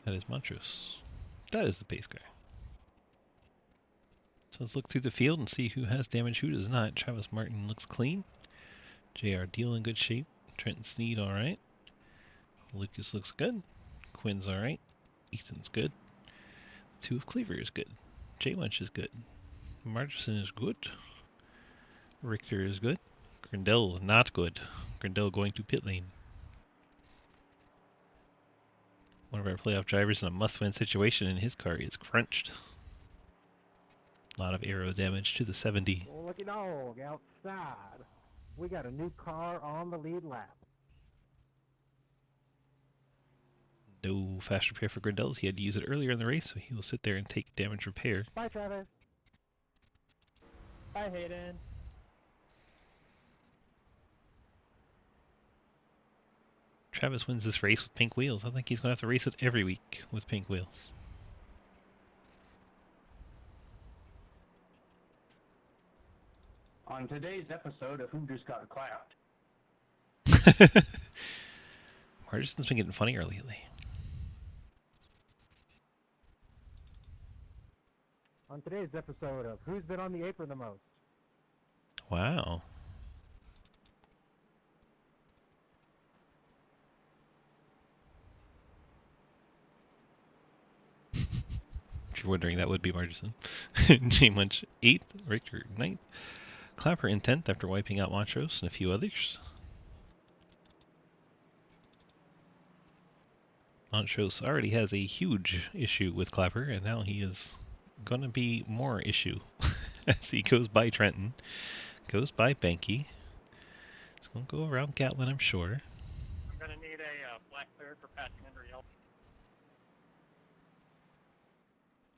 That is Montrose. That is the pace car. So let's look through the field and see who has damage, who does not. Travis Martin looks clean. JR Deal in good shape. Trenton Sneed alright. Lucas looks good. Quinn's alright. Ethan's good. 2 of Cleaver is good. J Wench is good. Margerson is good. Richter is good. Grindel not good. Grindel going to pit lane. One of our playoff drivers in a must-win situation, and his car is crunched. A lot of aero damage to the 70. Oh, look at dog outside. We got a new car on the lead lap. No fast repair for Grindels. He had to use it earlier in the race, so he will sit there and take damage repair. Bye, Travis. Bye, Hayden. Travis wins this race with pink wheels. I think he's going to have to race it every week with pink wheels. On today's episode of Who Just Got a Cloud. Margerson's been getting funnier lately. On today's episode of Who's Been on the Apron the Most? Wow. If you're wondering, that would be Margerson. J Munch 8th, Richter 9th, Clapper in 10th after wiping out Montrose and a few others. Montrose already has a huge issue with Clapper, and now he is going to be more issue as he goes by Trenton, goes by Benke. He's going to go around Gatlin, I'm sure. I'm gonna need a black clear for passing under yellow.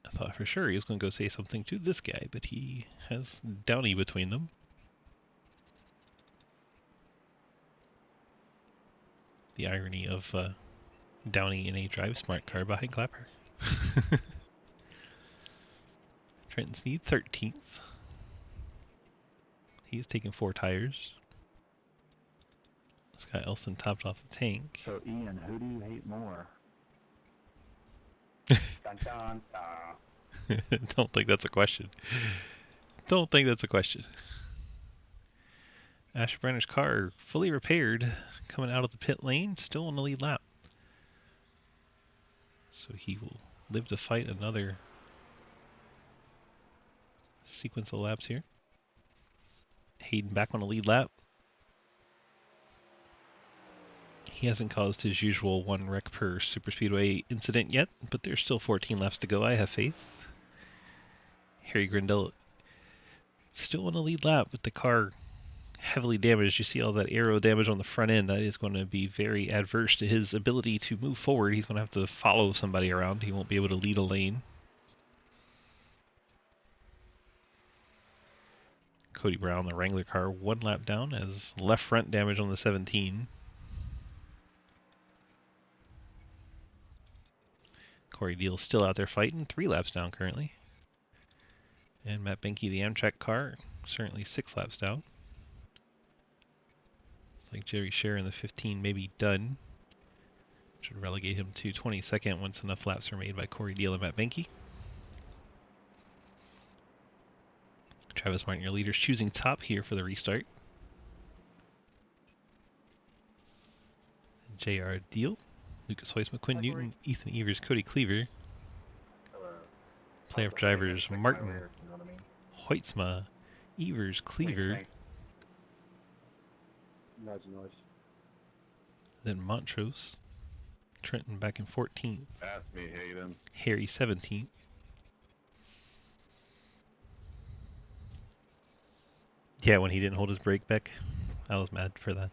I thought for sure he was going to go say something to this guy, but he has Downey between them. The irony of Downey in a drive smart car behind Clapper. Trenton Sneed 13th. He's taking 4 tires. Scott Elson topped off the tank. So Ian, who do you hate more? Dun, dun, dun. Don't think that's a question. Don't think that's a question. Ashbrenner's car fully repaired, coming out of the pit lane, still on the lead lap. So he will live to fight another sequence of laps here. Hayden back on the lead lap. He hasn't caused his usual 1 wreck per superspeedway incident yet, but there's still 14 laps to go. I have faith. Harry Grindel still on the lead lap with the car heavily damaged. You see all that aero damage on the front end. That is going to be very adverse to his ability to move forward. He's going to have to follow somebody around. He won't be able to lead a lane. Cody Brown, the Wrangler car, 1 lap down as left front damage on the 17. Corey Deal still out there fighting, 3 laps down currently. And Matt Benke, the Amtrak car, certainly 6 laps down. Looks like Jerry Scherer in the 15 may be done. Should relegate him to 22nd once enough laps are made by Corey Deal and Matt Benke. Travis Martin, your leaders, choosing top here for the restart. J.R. Deal, Lucas Hoyce, McQuinn Newton, Ethan Evers, Cody Cleaver. Playoff drivers Martin, You know what I mean? Hoytsma, Evers, Cleaver. Thanks. Noise. Then Montrose. Trenton back in 14th. That's me, Hayden. Harry 17th. Yeah, when he didn't hold his brake back, I was mad for that.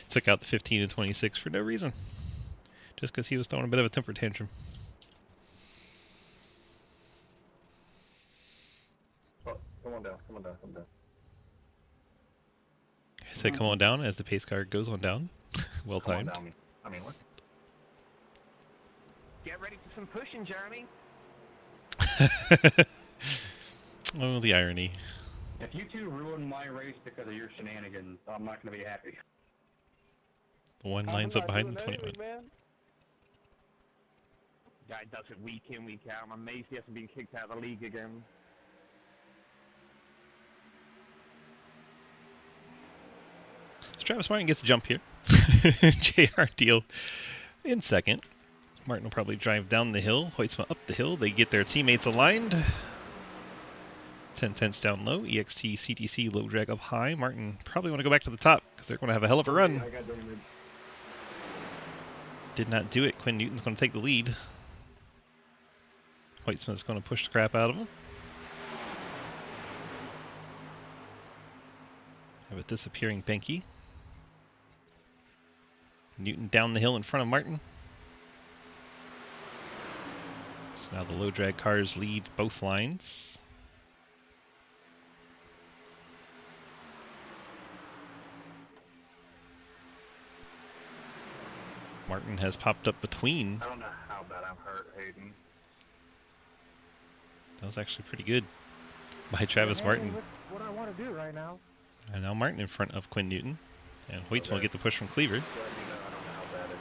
Took out the 15 and 26 for no reason. Just because he was throwing a bit of a temper tantrum. Oh, come on down. I said come on down as the pace car goes on down. Well Come on timed. down. I mean, what? Get ready for some pushing, Jeremy. Oh, the irony. If you two ruin my race because of your shenanigans, I'm not going to be happy. The one lines up behind the 21. Guy does it week in, week out. I'm amazed he hasn't been kicked out of the league again. So Travis Martin gets a jump here. JR Deal in second. Martin will probably drive down the hill. Hoytsma up the hill. They get their teammates aligned. 10 tenths down low. EXT, CTC, low drag up high. Martin probably want to go back to the top because they're going to have a hell of a run. Did not do it. Quinn Newton's going to take the lead. Hoytsma's going to push the crap out of him. Have a disappearing Benke. Newton down the hill in front of Martin. So now the low drag cars lead both lines. Martin has popped up between. I don't know how bad I'm hurt, Hayden. That was actually pretty good by Travis Martin. What I want to do right now. And now Martin in front of Quinn Newton. And Hoyts will get the push from Cleaver. I don't know how bad it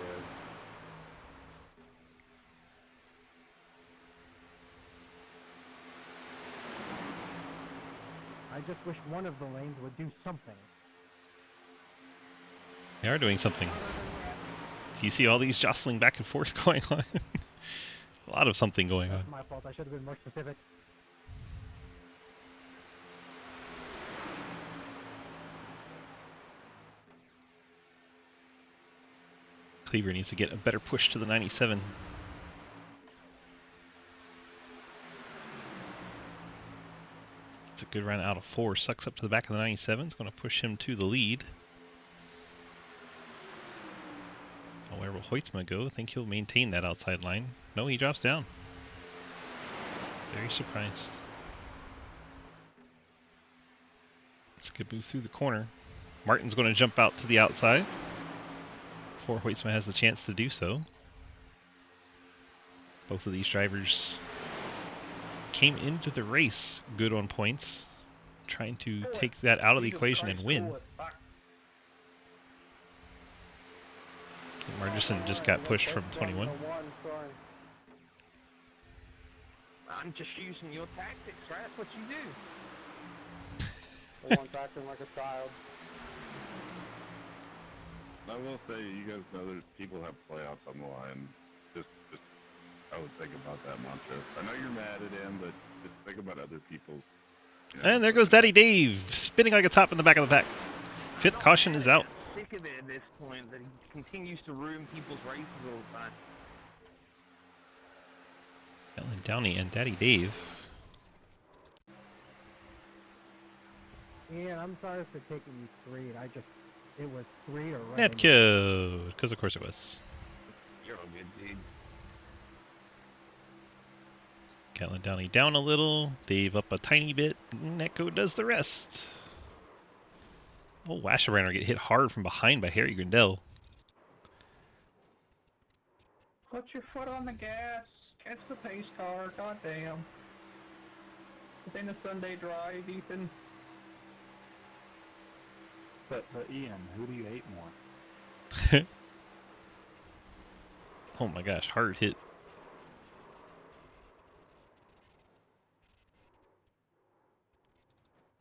is. I just wish one of the lanes would do something. They are doing something. Do you see all these jostling back and forth going on? A lot of something going on. That's my fault. I should have been more specific. Cleaver needs to get a better push to the 97. It's a good run out of 4. Sucks up to the back of the 97. It's going to push him to the lead. Where will Hoytsma go? I think he'll maintain that outside line. No, he drops down. Very surprised. Let's get move through the corner. Martin's going to jump out to the outside before Hoytsma has the chance to do so. Both of these drivers came into the race good on points, trying to take that out of the equation and win. Margerson just got pushed from 21. I'm just using your tactics, right? That's what you do. The one's acting like a child. I will say, you guys know there's people have playoffs on the line. Just I would think about that mantra. I know you're mad at him, but just think about other people's. You know, And there goes Daddy Dave, spinning like a top in the back of the pack. Fifth caution is out. I'm sick of it at this point that he continues to ruin people's races all the time. Ellen Downey and Daddy Dave. Ian, I'm sorry for taking you 3, and it was 3 or right. Netcode, because of course it was. You're a good dude. Catelyn Downey down a little, Dave up a tiny bit, Netcode does the rest. Oh, Wasserbrander get hit hard from behind by Harry Grindell. Put your foot on the gas. Catch the pace car. Goddamn. It's in a Sunday drive, Ethan. But Ian, who do you hate more? Oh my gosh, hard hit.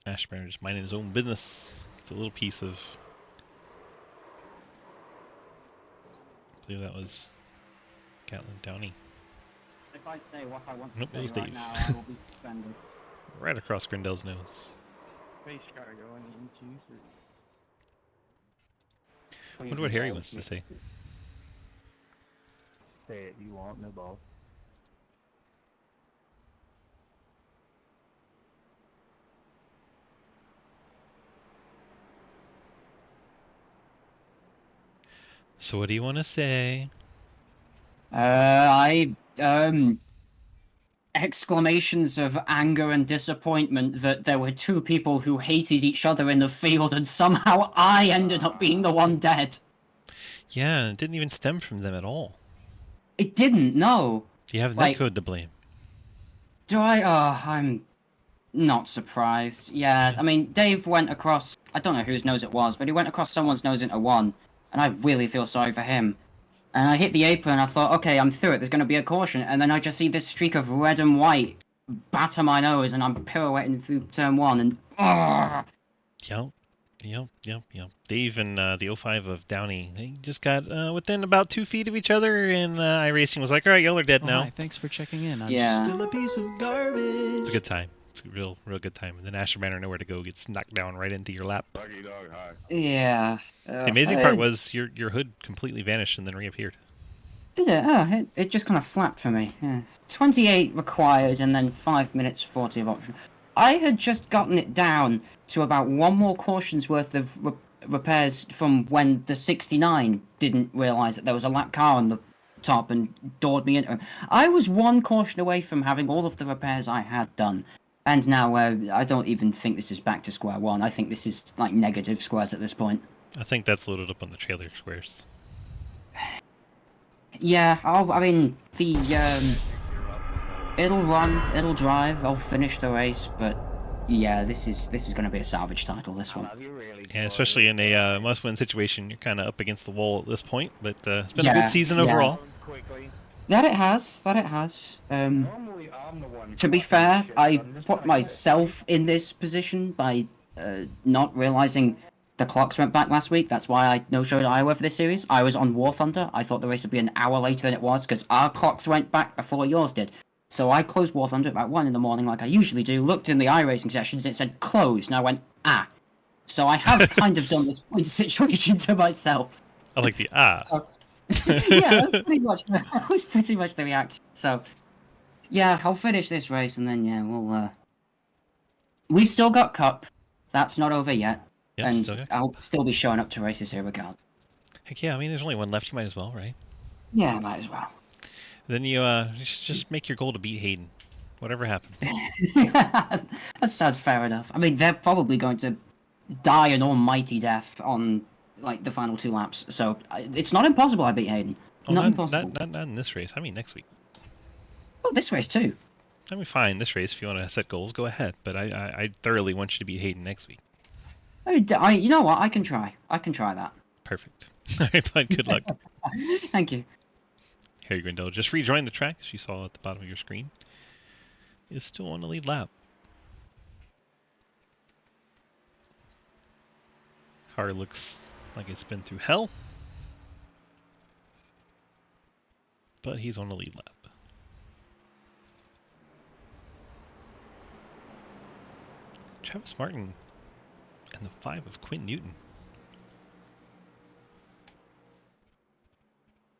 Ashburn just minding his own business. It's a little piece of. I believe that was Catelyn Downey. If I say what I want Nope, it to was say right Dave. now, I will be suspended. Right across Grindell's nose. Pace car going into. I wonder what Harry wants to say. Say it, you won't, no balls. So what do you want to say? Exclamations of anger and disappointment that there were 2 people who hated each other in the field and somehow I ended up being the one dead. Yeah, it didn't even stem from them at all. It didn't, no. You have Like- Netcode to blame. Do I? I'm not surprised. Yeah, I mean, Dave went across, I don't know whose nose it was, but he went across someone's nose into 1, and I really feel sorry for him. And I hit the apron, I thought, okay, I'm through it, there's going to be a caution, and then I just see this streak of red and white batter my nose, and I'm pirouetting through turn 1, and Yep. Dave and the 05 of Downey, they just got within about 2 feet of each other, and iRacing was like, all right, y'all are dead now. Hi, thanks for checking in. I'm Yeah. still a piece of garbage. It's a good time. It's a real good time. And then Ashburner nowhere to go, gets knocked down right into your lap. Lucky dog, hi. yeah. The amazing part was your hood completely vanished and then reappeared. Did it? Oh, it just kind of flapped for me. Yeah. 28 required and then 5 minutes 40 of option. I had just gotten it down to about 1 more caution's worth of repairs from when the 69 didn't realise that there was a lap car on the top and doored me into him. I was 1 caution away from having all of the repairs I had done. And now I don't even think this is back to square 1. I think this is like negative squares at this point. I think that's loaded up on the trailer squares. Yeah, I mean, it'll run, it'll drive, I'll finish the race, but yeah, this is going to be a salvage title, this one. And especially in a must-win situation, you're kind of up against the wall at this point, but it's been a good season overall. That it has. To be fair, I put myself in this position by not realizing the clocks went back last week. That's why I no-showed Iowa for this series. I was on War Thunder. I thought the race would be an hour later than it was because our clocks went back before yours did. So I closed War Thunder about 1 in the morning like I usually do, looked in the iRacing sessions, and it said closed, and I went, ah. So I have kind of done this point situation to myself. I like the ah. So, yeah, that was pretty much the reaction. So, yeah, I'll finish this race, and then, yeah, we'll, we've still got Cup. That's not over yet. Yep, And still got- I'll still be showing up to races here regardless. Heck yeah, I mean, there's only 1 left. You might as well, right? Yeah, might as well. Then you just make your goal to beat Hayden, whatever happens. That sounds fair enough. I mean, they're probably going to die an almighty death on like the final 2 laps, so it's not impossible I beat Hayden. Oh, not impossible. Not in this race. I mean, next week. Oh, this race too. I mean, fine, this race, if you want to set goals, go ahead. But I thoroughly want you to beat Hayden next week. You know what? I can try. I can try that. Perfect. All right, bud. Good luck. Thank you. Harry Grindel just rejoined the track, as you saw at the bottom of your screen. Is still on the lead lap. Car looks like it's been through hell, but he's on the lead lap. Travis Martin and the 5 of Quinn Newton.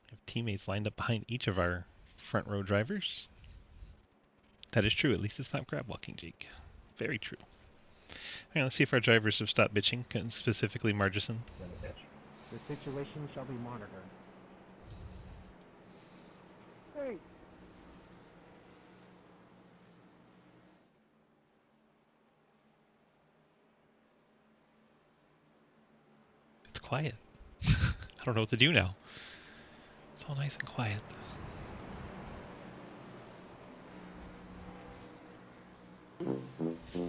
We have teammates lined up behind each of our front row drivers. That is true. At least it's not grab walking, Jake. Very true. Alright, let's see if our drivers have stopped bitching, specifically Margison. The situation shall be monitored. Hey! It's quiet. I don't know what to do now. It's all nice and quiet.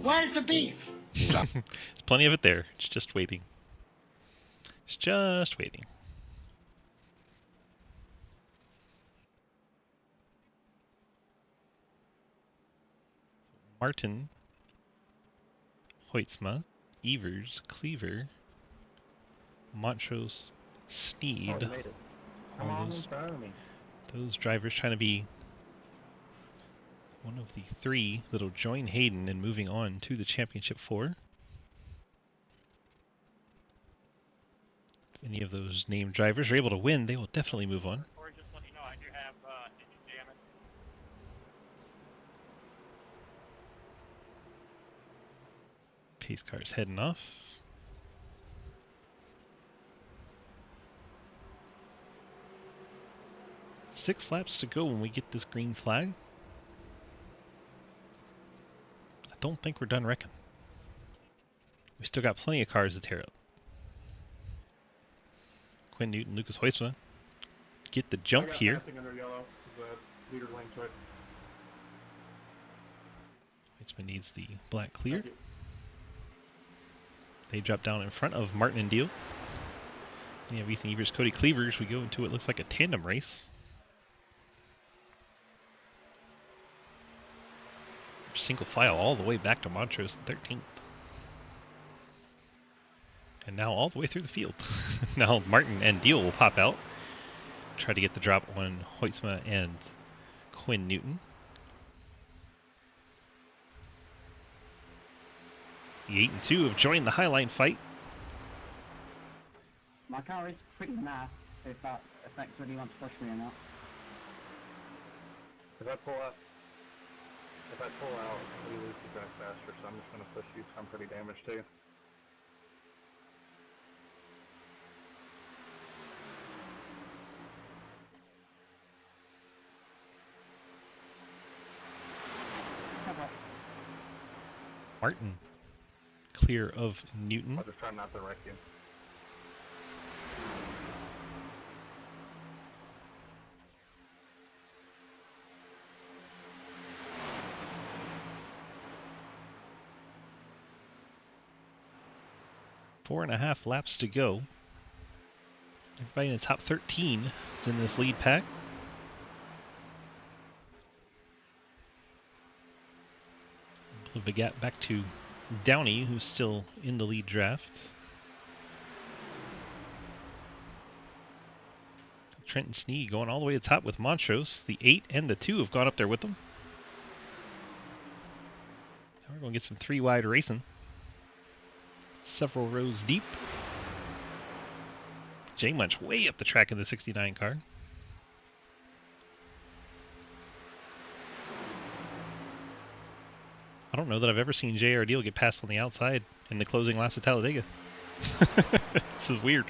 Where's the beef? There's plenty of it there. It's just waiting. It's just waiting. Martin, Hoytsma, Evers, Cleaver, Montrose, Sneed. Oh, you made it. Come All on in those, front of me. those drivers trying to be one of the 3 that'll join Hayden in moving on to the Championship 4. If any of those named drivers are able to win, they will definitely move on. Or just let you know, I do have engine damage. Pace car's heading off. Six laps to go when we get this green flag. I don't think we're done wrecking. We still got plenty of cars to tear up. Quinn Newton, Lucas Hoysma get the jump here. Passing under yellow. The leader lane to it. Hoysma needs the black clear. They drop down in front of Martin and Deal. And you have Ethan Evers, Cody Cleavers. We go into what looks like a tandem race. Single file all the way back to Montrose in 13th. And now all the way through the field. Now Martin and Deal will pop out. Try to get the drop on Hoytsma and Quinn Newton. The 8 and 2 have joined the Highline fight. My car is pretty naff, if that affects whether you want to push me or not. If I pull out, you lose the track faster, so I'm just going to push you because I'm pretty damaged too. Martin clear of Newton. I'll just try not to wreck you. Four and a half laps to go. Everybody in the top 13 is in this lead pack. A little bit gap back to Downey, who's still in the lead draft. Trenton Sneed going all the way to the top with Montrose. The 8 and the 2 have gone up there with them. Now we're going to get some 3-wide racing. Several rows deep. J Munch way up the track in the 69 car. I don't know that I've ever seen JR Deal get passed on the outside in the closing laps of Talladega. This is weird.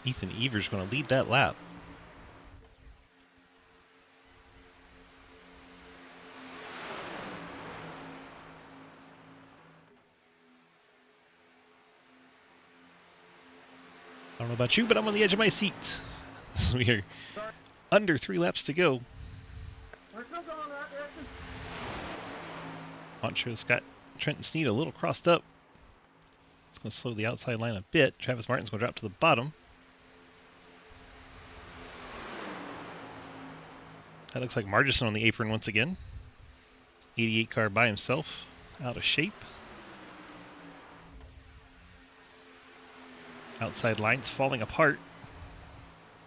Ethan Evers going to lead that lap. don't know about you, but I'm on the edge of my seat. So we are under 3 laps to go. We're still going that direction. Montrose got Trenton Sneed a little crossed up. It's going to slow the outside line a bit. Travis Martin's going to drop to the bottom. That looks like Margison on the apron once again. 88 car by himself, out of shape. Outside line's falling apart.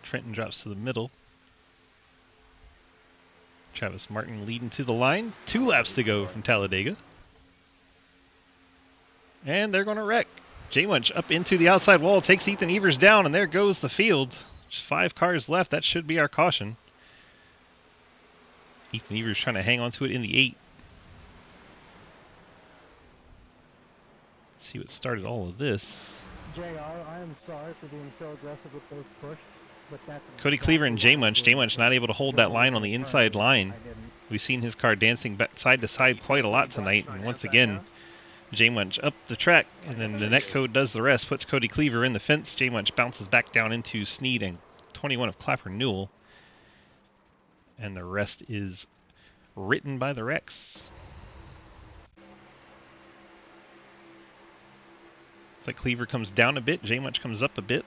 Trenton drops to the middle. Travis Martin leading to the line. 2 laps to go from Talladega. And they're going to wreck. J-Munch up into the outside wall, takes Ethan Evers down, and there goes the field. Just 5 cars left. That should be our caution. Ethan Evers trying to hang on to it in the 8. Let's see what started all of this. JR, I am sorry for being so aggressive with those push, but that's Cody Cleaver and J-Munch. J-Munch not able to hold that line on the inside line. We've seen his car dancing side to side quite a lot tonight, and once again, J-Munch up the track, and then the netcode does the rest, puts Cody Cleaver in the fence. J-Munch bounces back down into Sneed and 21 of Clapper Newell, and the rest is written by the Rex. Looks like Cleaver comes down a bit, J-Munch comes up a bit.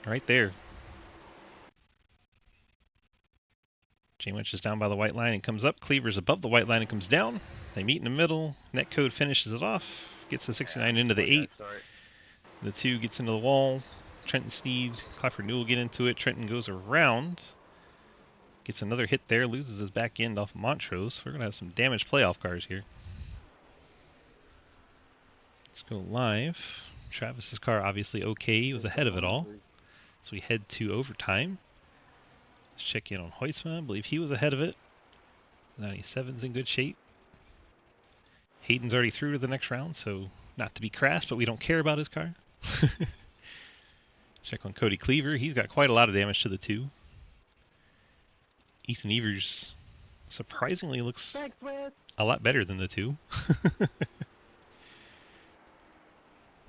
Right there. J-Munch is down by the white line and comes up. Cleaver's above the white line and comes down. They meet in the middle. Netcode finishes it off. Gets the 69 into the 8. The 2 gets into the wall. Trenton Sneed, Clapper Newell get into it. Trenton goes around. Gets another hit there. Loses his back end off Montrose. We're going to have some damaged playoff cars here. Let's go live. Travis's car obviously okay. He was ahead of it all. So we head to overtime. Let's check in on Huisman. I believe he was ahead of it. 97's in good shape. Hayden's already through to the next round, so not to be crass, but we don't care about his car. Check on Cody Cleaver. He's got quite a lot of damage to the 2. Ethan Evers surprisingly looks a lot better than the 2.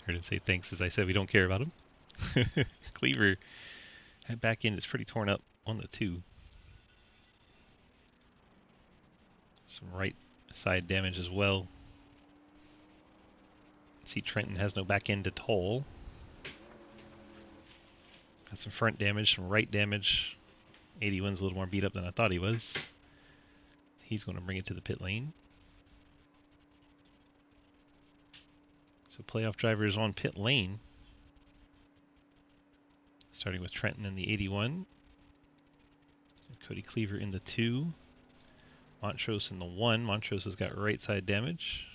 Heard him say thanks as I said we don't care about him. Cleaver, that back end is pretty torn up on the 2. Some right side damage as well. See Trenton has no back end at all. Got some front damage, some right damage. 81's a little more beat up than I thought he was. He's going to bring it to the pit lane. So playoff drivers on pit lane. Starting with Trenton in the 81. Cody Cleaver in the 2. Montrose in the 1. Montrose has got right side damage.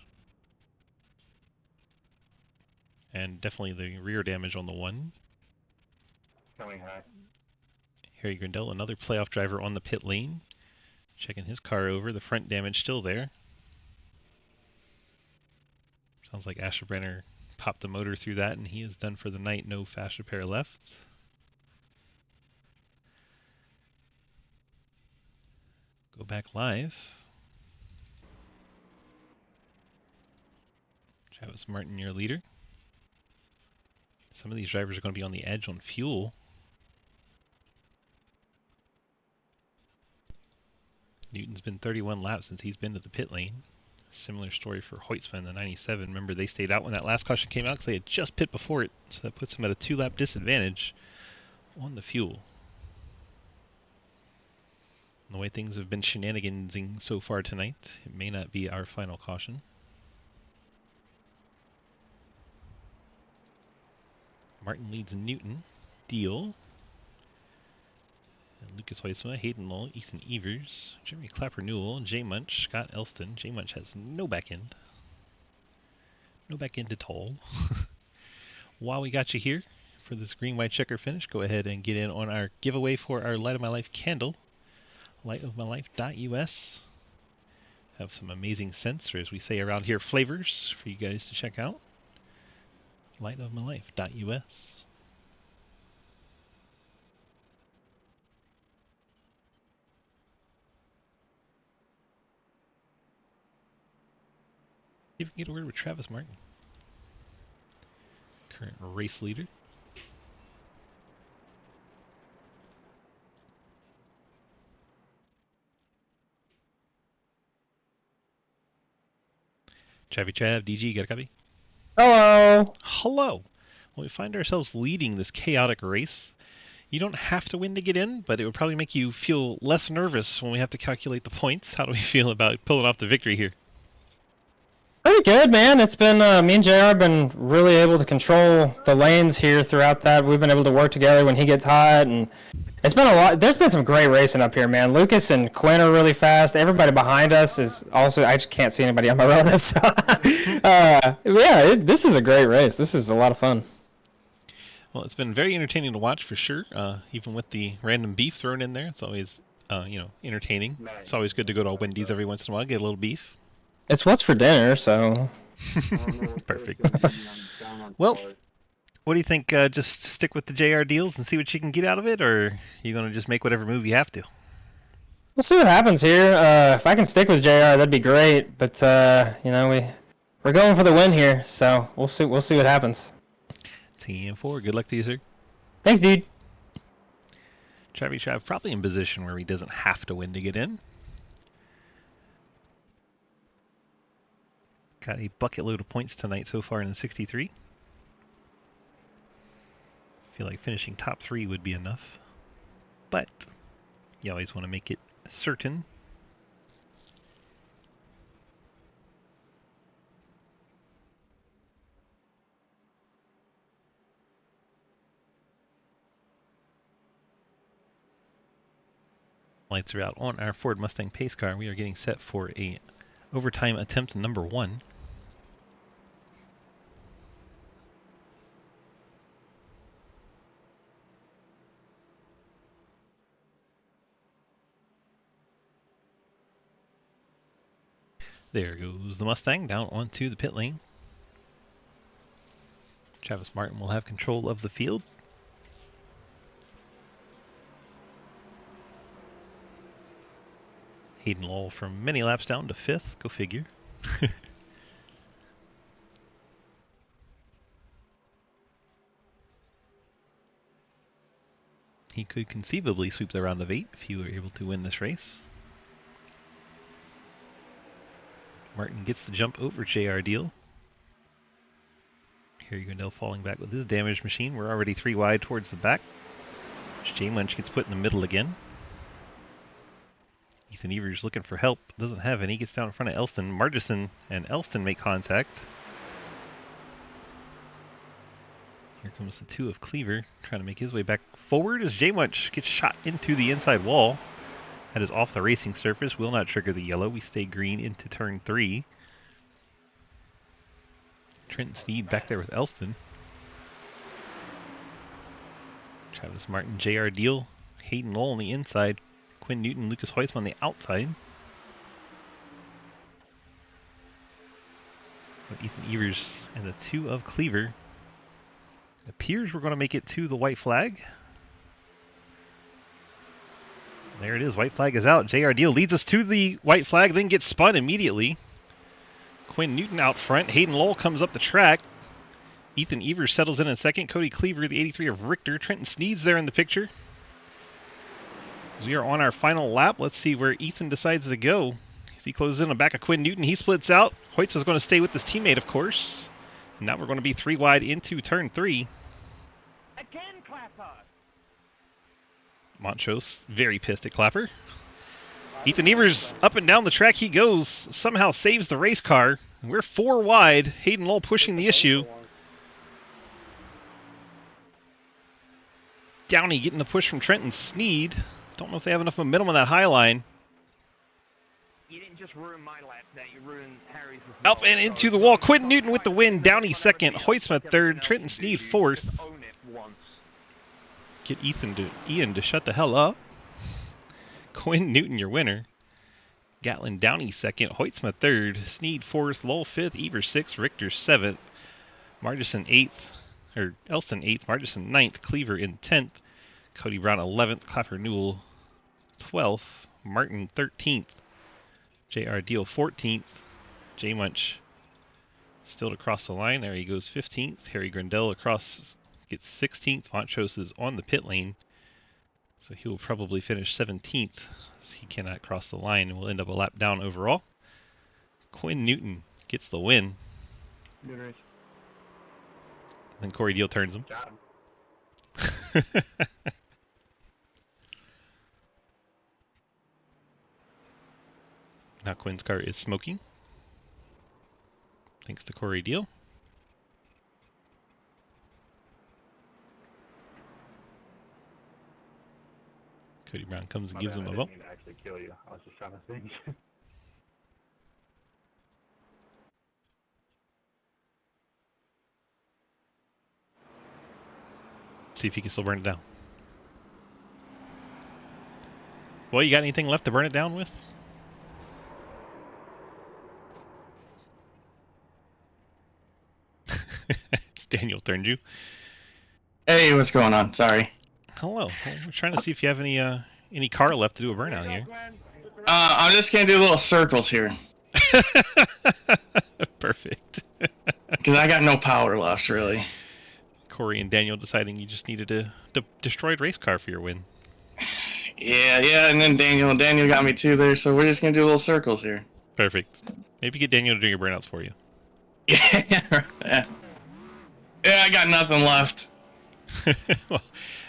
And definitely the rear damage on the 1. Coming high. Harry Grindell, another playoff driver on the pit lane. Checking his car over. The front damage still there. Sounds like Asherbrenner popped the motor through that and he is done for the night. No fast repair left. Go back live. Travis Martin, your leader. Some of these drivers are going to be on the edge on fuel. Newton's been 31 laps since he's been to the pit lane. Similar story for Hoytsman, the 97. Remember, they stayed out when that last caution came out because they had just pit before it, so that puts them at a 2-lap disadvantage on the fuel. And the way things have been shenanigansing so far tonight, it may not be our final caution. Martin leads Newton. Deal. And Lucas Hoysma, Hayden Lowell, Ethan Evers, Jeremy Clapper Newell, J-Munch, Scott Elston. J-Munch has no back end. No back end at all. While we got you here for this green white checker finish, go ahead and get in on our giveaway for our Light of My Life candle. lightofmylife.us. Have some amazing scents, or as we say around here, flavors for you guys to check out. lightofmylife.us. See if we can get a word with Travis Martin, current race leader. Chavy Chav, DG, got a copy? Hello. Hello. Well, we find ourselves leading this chaotic race. You don't have to win to get in, but it would probably make you feel less nervous when we have to calculate the points. How do we feel about pulling off the victory here? Pretty good, man. It's been me and JR have been really able to control the lanes here throughout that. We've been able to work together when he gets hot, and it's been a lot. There's been some great racing up here, man. Lucas and Quinn are really fast. Everybody behind us is also. I just can't see anybody on my relatives. So, this is a great race. This is a lot of fun. Well, it's been very entertaining to watch for sure. Even with the random beef thrown in there, it's always, entertaining. It's always good to go to a Wendy's every once in a while, get a little beef. It's what's for dinner, so. Perfect. Well, what do you think? Just stick with the JR deals and see what you can get out of it, or are you going to just make whatever move you have to? We'll see what happens here. If I can stick with JR, that'd be great. But we're going for the win here, so we'll see. We'll see what happens. TM4, good luck to you, sir. Thanks, dude. Chavy Chav probably in position where he doesn't have to win to get in. Got a bucket load of points tonight so far in the 63. Feel like finishing top 3 would be enough, but you always want to make it certain. Lights are out on our Ford Mustang pace car. We are getting set for a overtime attempt number 1. There goes the Mustang down onto the pit lane. Travis Martin will have control of the field. Hayden Lowell from many laps down to 5th. Go figure. He could conceivably sweep the round of 8 if he were able to win this race. Martin gets the jump over JR Deal. Harry Grindell falling back with his damaged machine. We're already 3 wide towards the back. J Munch gets put in the middle again. Ethan Evers looking for help. Doesn't have any. Gets down in front of Elston. Margison and Elston make contact. Here comes the 2 of Cleaver, trying to make his way back forward as J Munch gets shot into the inside wall. That is off the racing surface. Will not trigger the yellow. We stay green into turn 3. Trenton Sneed back there with Elston. Travis Martin, JR Deal, Hayden Lowell on the inside. Quinn Newton, Lucas Hoytsman on the outside. But Ethan Evers and the 2 of Cleaver. It appears we're going to make it to the white flag. There it is. White flag is out. JR Deal leads us to the white flag, then gets spun immediately. Quinn Newton out front. Hayden Lowell comes up the track. Ethan Evers settles in second. Cody Cleaver, the 83 of Richter. Trenton Sneed's there in the picture. As we are on our final lap, let's see where Ethan decides to go. As he closes in the back of Quinn Newton, he splits out. Hoyts was going to stay with his teammate, of course. And now we're going to be 3 wide into turn 3. Again, Clapper. Montrose very pissed at Clapper. Ethan Evers up and down the track he goes. Somehow saves the race car. We're 4 wide. Hayden Lowell pushing the issue. Downey getting the push from Trenton Sneed. Don't know if they have enough momentum on that high line. You didn't just ruin my lap there, you ruined Harry's. Up and into the wall. Quinn Newton with the win. Downey second. Hoytsma third. Trenton Sneed fourth. Get Ian to shut the hell up. Quinn Newton your winner. Gatlin Downey second. Hoytsma third. Sneed fourth. Lowell fifth. Evers sixth. Richter seventh. Margison eighth. Or Elston eighth. Margison ninth. Cleaver in 10th. Cody Brown 11th. Clapper Newell 12th. Martin 13th. JR Deal 14th. J Munch still to cross the line. There he goes 15th. Harry Grindell across gets 16th. Montrose is on the pit lane. So he will probably finish 17th. So he cannot cross the line and will end up a lap down overall. Quinn Newton Gets the win. Good race. Then Corey Deal turns him. Got him. Now Quinn's car is smoking. Thanks to Corey Deal. Cody Brown comes and gives him a vote. I didn't mean to actually kill you. I was just trying to think. See if he can still burn it down. Well, you got anything left to burn it down with? It's Daniel turned you. Hey, what's going on? Sorry. Hello. Well, we're trying to see if you have any car left to do a burnout here. I'm just gonna do little circles here. Perfect. Because I got no power left, really. Corey and Daniel deciding you just needed a destroyed race car for your win. Yeah, and then Daniel got me too there, so we're just gonna do little circles here. Perfect. Maybe get Daniel to do your burnouts for you. Yeah, I got nothing left. Well,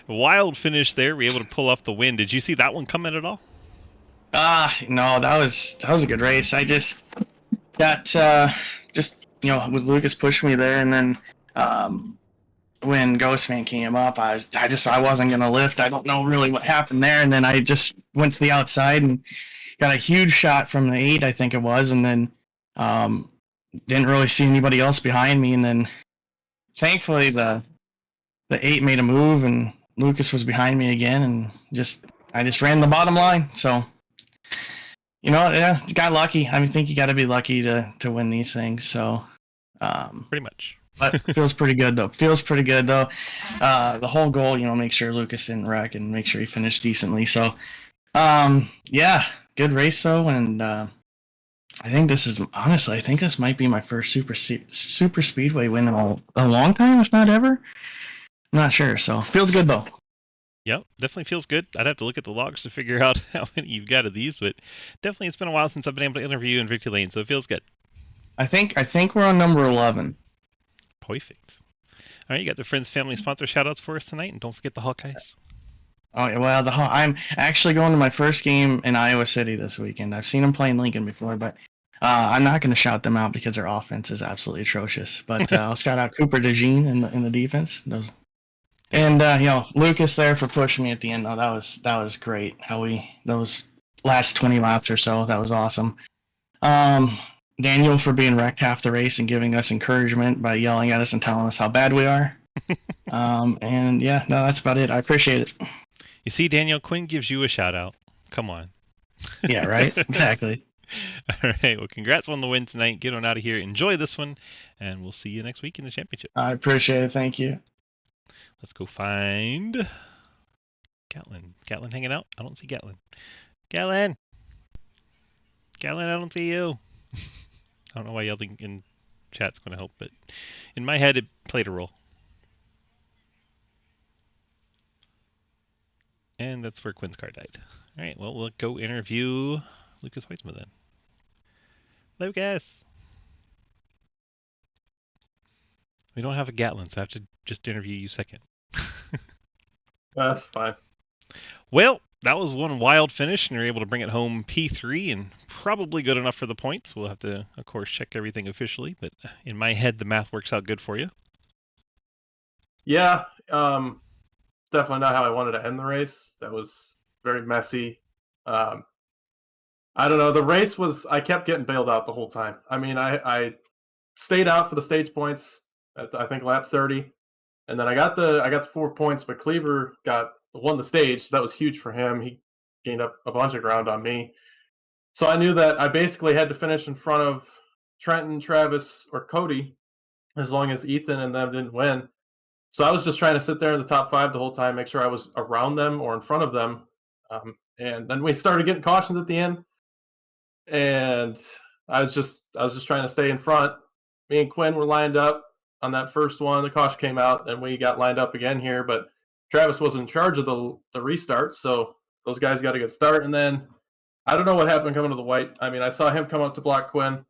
wild finish there. Were you able to pull off the win? Did you see that one coming at all? No, that was a good race. I just got with Lucas pushing me there, and then when Ghostman came up, I wasn't gonna lift. I don't know really what happened there, and then I just went to the outside and got a huge shot from the 8, I think it was, and then didn't really see anybody else behind me, and then thankfully the 8 made a move, and Lucas was behind me again, and I just ran the bottom line. So, got lucky. I think you got to be lucky to win these things. So, pretty much. But it feels pretty good though. The whole goal, make sure Lucas didn't wreck and make sure he finished decently. So, yeah, good race though, and I think this might be my first super speedway win in a long time, if not ever. I'm not sure. So feels good though. Yep, definitely feels good. I'd have to look at the logs to figure out how many you've got of these, but definitely it's been a while since I've been able to interview you in Victory Lane, so it feels good. I think we're on number 11. Perfect. All right, you got the friends, family, sponsor shout-outs for us tonight, and don't forget the Hawkeyes. Oh, well, I'm actually going to my first game in Iowa City this weekend. I've seen them play in Lincoln before, but I'm not going to shout them out because their offense is absolutely atrocious. But I'll shout out Cooper DeJean in the defense. And Lucas there for pushing me at the end. Though that was great. Those last 20 laps or so, that was awesome. Daniel for being wrecked half the race and giving us encouragement by yelling at us and telling us how bad we are. And yeah, no, that's about it. I appreciate it. You see, Daniel, Quinn gives you a shout out. Come on. Yeah, right? Exactly. All right. Well, congrats on the win tonight. Get on out of here. Enjoy this one, and we'll see you next week in the championship. I appreciate it. Thank you. Let's go find Gatlin. Gatlin hanging out? I don't see Gatlin. Gatlin, I don't see you. I don't know why yelling in chat's going to help, but in my head, it played a role. And that's where Quinn's car died. All right, well, we'll go interview Lucas Weitzman then. Lucas! We don't have a Gatlin, so I have to just interview you second. That's fine. Well, that was one wild finish, and you're able to bring it home P3, and probably good enough for the points. We'll have to, of course, check everything officially, but in my head, the math works out good for you. Yeah, definitely not how I wanted to end the race. That was very messy. I don't know. The race was, I kept getting bailed out the whole time. I mean, I stayed out for the stage points at I think lap 30, and then I got the 4 points, but Cleaver won the stage. So that was huge for him. He gained up a bunch of ground on me. So I knew that I basically had to finish in front of Trenton, Travis, or Cody, as long as Ethan and them didn't win. So I was just trying to sit there in the top 5 the whole time, make sure I was around them or in front of them. And then we started getting cautions at the end, and I was just trying to stay in front. Me and Quinn were lined up on that first one. The caution came out, and we got lined up again here. But Travis was in charge of the restart, so those guys got a good start. And then I don't know what happened coming to the white. I mean, I saw him come up to block Quinn,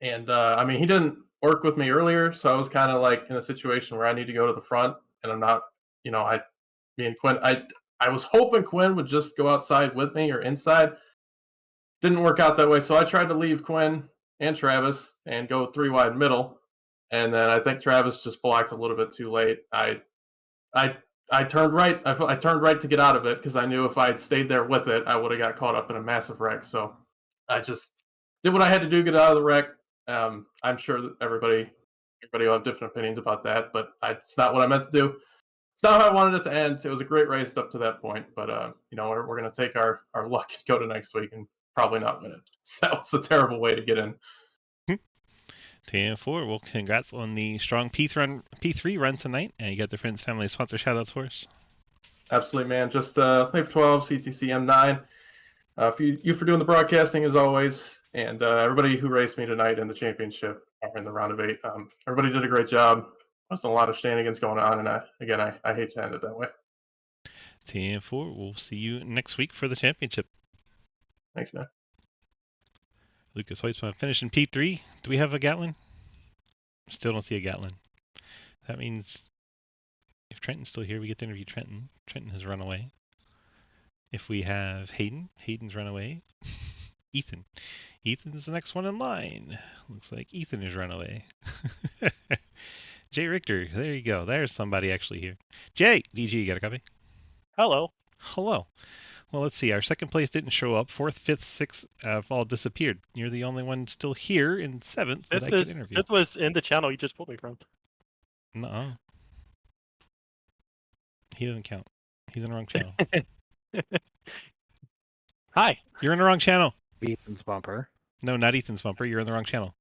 And I mean, he didn't work with me earlier, so I was kind of like in a situation where I need to go to the front, and I'm not, me and Quinn, I was hoping Quinn would just go outside with me or inside. Didn't work out that way, so I tried to leave Quinn and Travis and go 3 wide middle, and then I think Travis just blocked a little bit too late. I I turned right. I turned right to get out of it because I knew if I had stayed there with it, I would have got caught up in a massive wreck. So I just did what I had to do, get out of the wreck. I'm sure that everybody will have different opinions about that, but it's not what I meant to do. It's not how I wanted it to end. It was a great race up to that point, but we're going to take our luck and go to next week and probably not win it. So that was a terrible way to get in. 10-4. Well, congrats on the strong P3 run tonight, and you got the friends, family, sponsor shoutouts for us. Absolutely, man. Just Labor 12, CTC M9. For you for doing the broadcasting as always, and everybody who raced me tonight in the championship or in the round of 8. Everybody did a great job. There's a lot of shenanigans going on, and I hate to end it that way. 10-4. We'll see you next week for the championship. Thanks, man. Lucas Hoytsman finished in P3. Do we have a Gatlin? Still don't see a Gatlin. That means if Trenton's still here, we get to interview Trenton. Trenton has run away. If we have Hayden, Hayden's run away. Ethan's the next one in line. Looks like Ethan has run away. Jay Richter, there you go. There's somebody actually here. Jay, DG, you got a copy? Hello. Hello. Well, let's see. Our second place didn't show up. 4th, 5th, 6th have all disappeared. You're the only one still here in 7th that I could interview. 5th was in the channel you just pulled me from. No. He doesn't count. He's in the wrong channel. Hi. You're in the wrong channel. Ethan's bumper. No, not Ethan's bumper. You're in the wrong channel.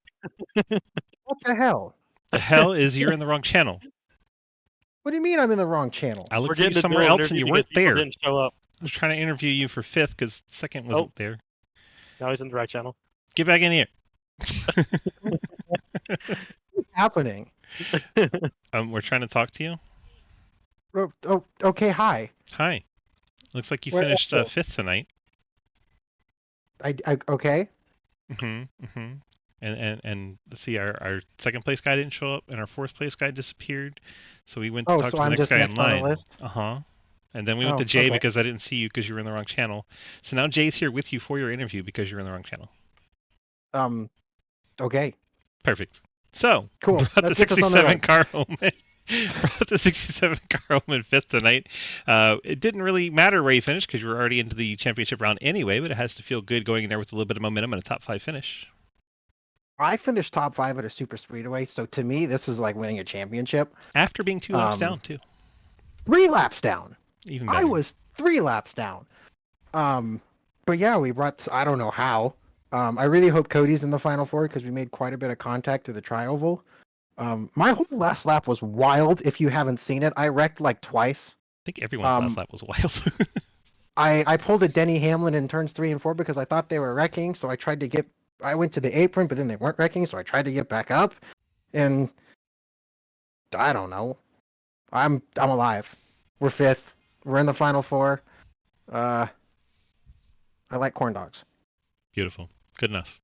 What the hell? The hell is you're in the wrong channel. What do you mean I'm in the wrong channel? I looked for you somewhere else and you weren't there. Didn't show up. I was trying to interview you for 5th because 2nd wasn't there. Now he's in the right channel. Get back in here. What's happening? We're trying to talk to you. Oh, okay. Hi. Hi. Looks like you finished 5th tonight. I okay. And let's see, our second place guy didn't show up, and our 4th place guy disappeared. So we went to talk to the next guy in line. And then we went to Jay because I didn't see you because you were in the wrong channel. So now Jay's here with you for your interview because you're in the wrong channel. Okay. Perfect. So cool. Brought the 67 car home. Brought the 67 car home in 5th tonight. It didn't really matter where you finished because you were already into the championship round anyway, but it has to feel good going in there with a little bit of momentum and a top 5 finish. I finished top 5 at a super speedway, so to me, this is like winning a championship. After being 2 laps down, too. 3 laps down. Even better. I was 3 laps down. But yeah, we brought, I don't know how. I really hope Cody's in the Final Four because we made quite a bit of contact through the tri-oval. My whole last lap was wild. If you haven't seen it, I wrecked like twice. I think everyone's last lap was wild. I pulled a Denny Hamlin in turns 3 and 4 because I thought they were wrecking, so I went to the apron, but then they weren't wrecking, so I tried to get back up, and I don't know. I'm alive. We're 5th. We're in the Final Four. I like corn dogs. Beautiful. Good enough.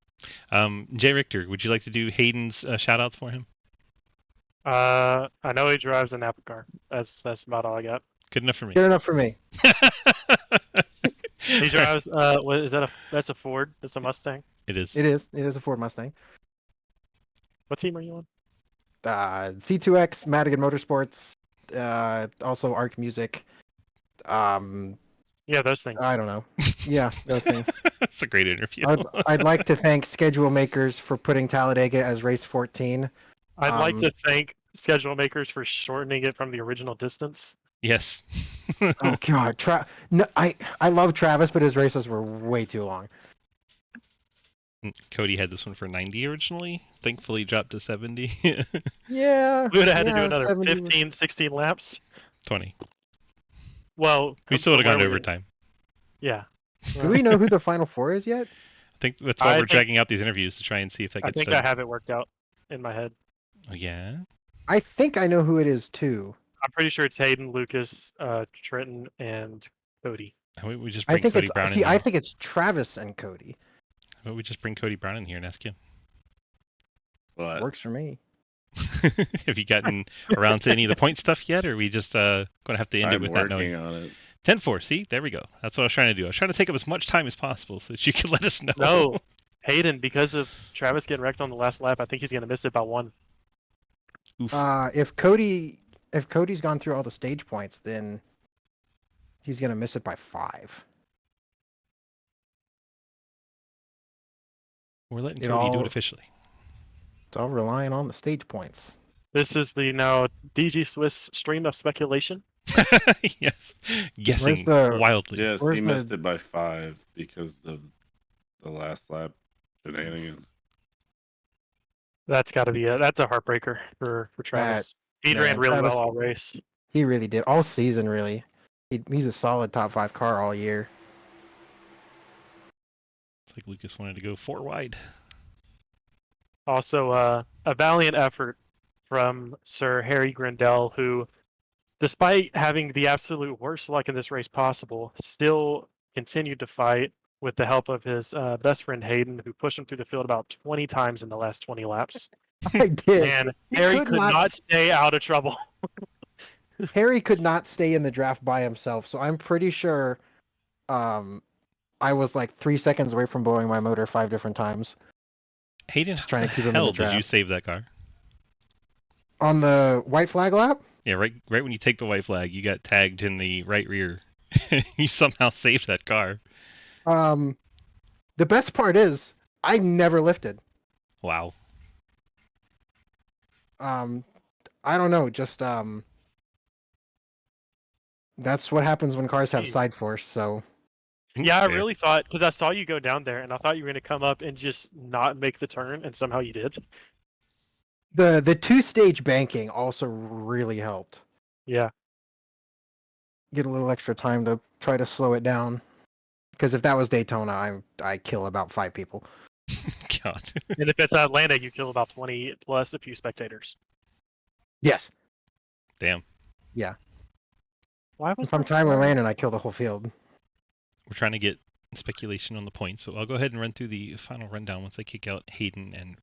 Jay Richter, would you like to do Hayden's shout-outs for him? I know he drives a Napa car. That's about all I got. Good enough for me. Good enough for me. He drives. What is that? That's a Ford. It's a Mustang. It is. It is a Ford Mustang. What team are you on? C2X, Madigan Motorsports, also Arc Music. Yeah, those things. I don't know. Yeah, those things. That's a great interview. I'd like to thank Schedule Makers for putting Talladega as race 14. I'd like to thank Schedule Makers for shortening it from the original distance. Yes. Oh God, no, I love Travis, but his races were way too long. Cody had this one for 90 originally. Thankfully dropped to 70. Yeah. We would have had to do another 15, 16 laps. 20. Well, we still would have gone to overtime. Yeah. Do we know who the Final Four is yet? I think that's why we're dragging out these interviews to try and see if that gets done. I think I have it worked out in my head. Oh, yeah? I think I know who it is too. I'm pretty sure it's Hayden, Lucas, Trenton, and Cody. We just bring Cody Brown in here. I think it's Travis and Cody. How about we just bring Cody Brown in here and ask him? What? Works for me. Have you gotten around to any of the point stuff yet, or are we just going to have to end it I'm with that knowing? working on it. 10-4, see? There we go. That's what I was trying to do. I was trying to take up as much time as possible so that you could let us know. No, Hayden, because of Travis getting wrecked on the last lap, I think he's going to miss it by 1. Oof. If Cody's gone through all the stage points, then he's gonna miss it by 5. We're letting Cody do it officially. It's all relying on the stage points. This is the now DG Swiss stream of speculation. Yes. Guessing wildly. Yes, he missed it by 5 because of the last lap shenanigans. That's got to be that's a heartbreaker for Travis. He ran really well all race. He really did. All season, really. He's a solid top 5 car all year. It's like Lucas wanted to go 4 wide. Also, a valiant effort from Sir Harry Grindell, who, despite having the absolute worst luck in this race possible, still continued to fight with the help of his best friend Hayden, who pushed him through the field about 20 times in the last 20 laps. I did. And Harry could not stay out of trouble. Harry could not stay in the draft by himself, so I'm pretty sure I was like 3 seconds away from blowing my motor 5 different times. Hayden, just trying to keep him in hell the draft. did you save that car? On the white flag lap? Yeah, right when you take the white flag, you got tagged in the right rear. You somehow saved that car. The best part is I never lifted. Wow. I don't know, just that's what happens when cars have side force, so Yeah, I really thought, because I saw you go down there, and I thought you were going to come up and just not make the turn, and somehow you did. the 2-stage banking also really helped. Yeah. Get a little extra time to try to slow it down. Because if that was Daytona, I kill about 5 people. God. And if it's Atlanta, you kill about 20 plus a few spectators. Yes. Damn. Yeah. Why was if I'm Tyler Landon, I kill the whole field. We're trying to get speculation on the points, but I'll go ahead and run through the final rundown once I kick out Hayden and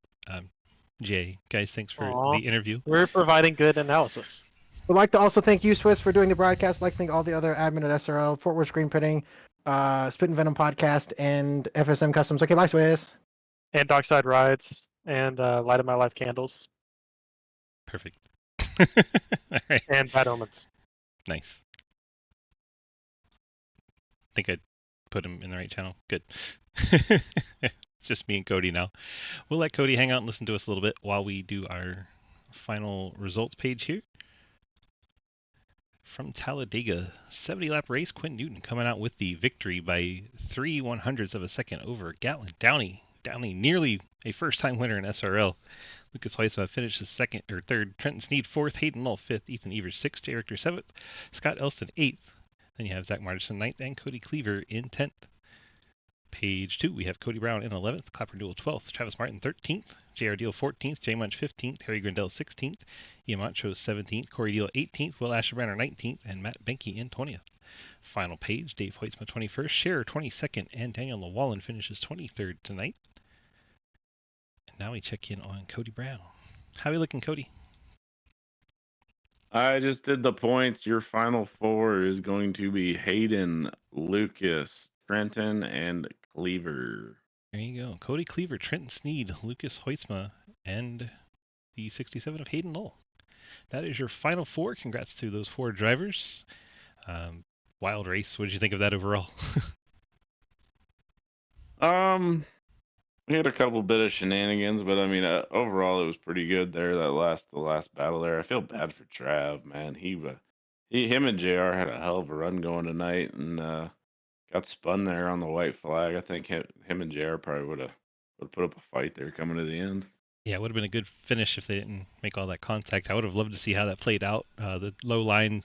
Jay. Guys, thanks for the interview. We're providing good analysis. We'd like to also thank you, Swiss, for doing the broadcast. I'd like to thank all the other admin at SRL, Fort Worth Screen Printing, Spit and Venom Podcast, and FSM Customs. Okay, bye, Swiss. And Dockside Rides, and Light of My Life Candles. Perfect. All right. And Bad Omens. Nice. I think I put him in the right channel. Good. Just me and Cody now. We'll let Cody hang out and listen to us a little bit while we do our final results page here. From Talladega, 70-lap race, Quinn Newton coming out with the victory by 3/100ths of a second over Gatlin Downey. Downey nearly a first-time winner in SRL. Lucas Heusma finishes second or third. Trenton Sneed fourth. Hayden Lull fifth. Ethan Evers sixth. Jay Richter seventh. Scott Elston eighth. Then you have Zach Martinson ninth and Cody Cleaver in 10th. Page 2, we have Cody Brown in 11th, Clapper Newell 12th, Travis Martin 13th, J.R. Deal 14th, Jay Munch 15th, Harry Grindell 16th, Ian Moncho 17th, Corey Deal 18th, Will Asherbrenner 19th, and Matt Benke in 20th. Final page, Dave Hoitzma 21st, Scherer 22nd, and Daniel Llewellyn finishes 23rd tonight. And now we check in on Cody Brown. How are you looking, Cody? I just did the points. Your final 4 is going to be Hayden, Lucas, Trenton, and Cleaver. There you go. Cody Cleaver, Trenton Sneed, Lucas Hoitzma, and the 67 of Hayden Lull. That is your final 4. Congrats to those 4 drivers. Wild race. What did you think of that overall? We had a couple bit of shenanigans, but I mean, overall it was pretty good there. The last battle there. I feel bad for Trav, man. Him and JR had a hell of a run going tonight, and got spun there on the white flag. I think him and JR probably would have put up a fight there coming to the end. Yeah, it would have been a good finish if they didn't make all that contact. I would have loved to see how that played out. The low line,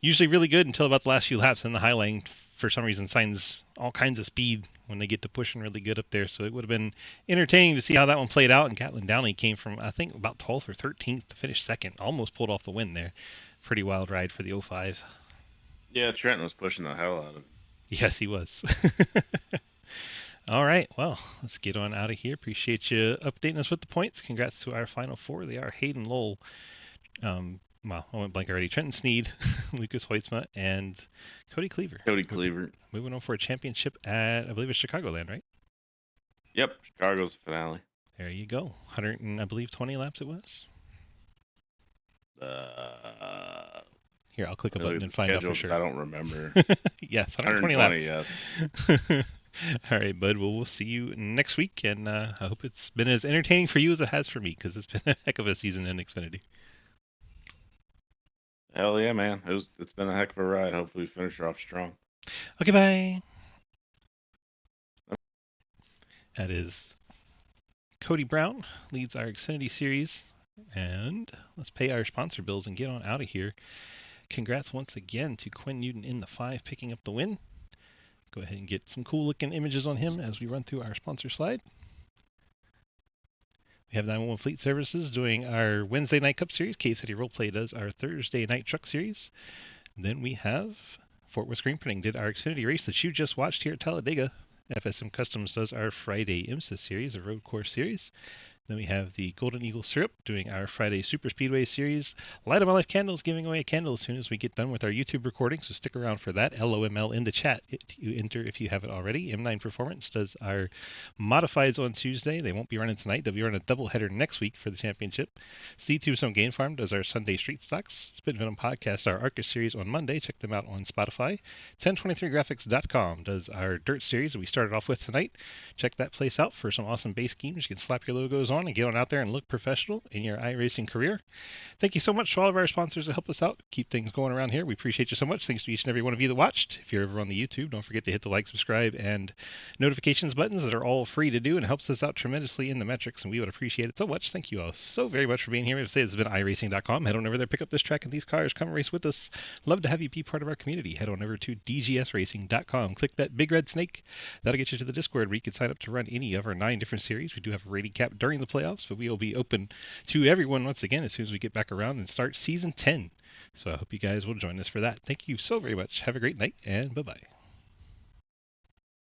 usually really good until about the last few laps, and the high line, for some reason, signs all kinds of speed when they get to pushing really good up there. So it would have been entertaining to see how that one played out. And Gatlin Downey came from, I think, about 12th or 13th to finish second. Almost pulled off the win there. Pretty wild ride for the 05. Yeah, Trenton was pushing the hell out of him. Yes, he was. All right, well, let's get on out of here. Appreciate you updating us with the points. Congrats to our final four. They are Hayden Lowell, well, I went blank already. Trenton Sneed, Lucas Hoitzma, and Cody Cleaver. Cody Cleaver. Moving on for a championship at, I believe it's Chicagoland, right? Yep, Chicago's finale. There you go. 100 and I believe 20 laps it was. Here, I'll click a button and find out for sure. I don't remember. Yes, 120 laps. Yes. All right, bud. Well, we'll see you next week, and I hope it's been as entertaining for you as it has for me, because it's been a heck of a season in Xfinity. Hell yeah, man. It's been a heck of a ride. Hopefully we finish off strong. Okay, bye. That is Cody Brown, leads our Xfinity series. And let's pay our sponsor bills and get on out of here. Congrats once again to Quinn Newton in the 5, picking up the win. Go ahead and get some cool looking images on him as we run through our sponsor slide. We have 911 Fleet Services doing our Wednesday Night Cup Series. Cave City Roleplay does our Thursday Night Truck Series. Then we have Fort Worth Screen Printing did our Xfinity race that you just watched here at Talladega. FSM Customs does our Friday IMSA Series, a road course series. Then we have the Golden Eagle Syrup doing our Friday Super Speedway Series. Light of My Life Candles giving away a candle as soon as we get done with our YouTube recording, so stick around for that. LOML in the chat. You enter if you haven't already. M9 Performance does our Modifieds on Tuesday. They won't be running tonight. They'll be running a doubleheader next week for the championship. C2 Some Game Farm does our Sunday Street Stocks. Spit Venom Podcast, our Arcus Series on Monday. Check them out on Spotify. 1023graphics.com does our Dirt Series that we started off with tonight. Check that place out for some awesome base schemes. You can slap your logos on and get on out there and look professional in your iRacing career. Thank you so much to all of our sponsors that help us out, keep things going around here. We appreciate you so much. Thanks to each and every one of you that watched. If you're ever on the YouTube, don't forget to hit the like, subscribe, and notifications buttons that are all free to do and helps us out tremendously in the metrics, and we would appreciate it so much. Thank you all so very much for being here. I say this has been iRacing.com. Head on over there, pick up this track and these cars, come race with us. Love to have you be part of our community. Head on over to dgsracing.com. Click that big red snake. That'll get you to the Discord where you can sign up to run any of our 9 different series. We do have a rating cap during the playoffs, but we will be open to everyone once again as soon as we get back around and start season 10. So I hope you guys will join us for that. Thank you so very much. Have a great night, and bye-bye.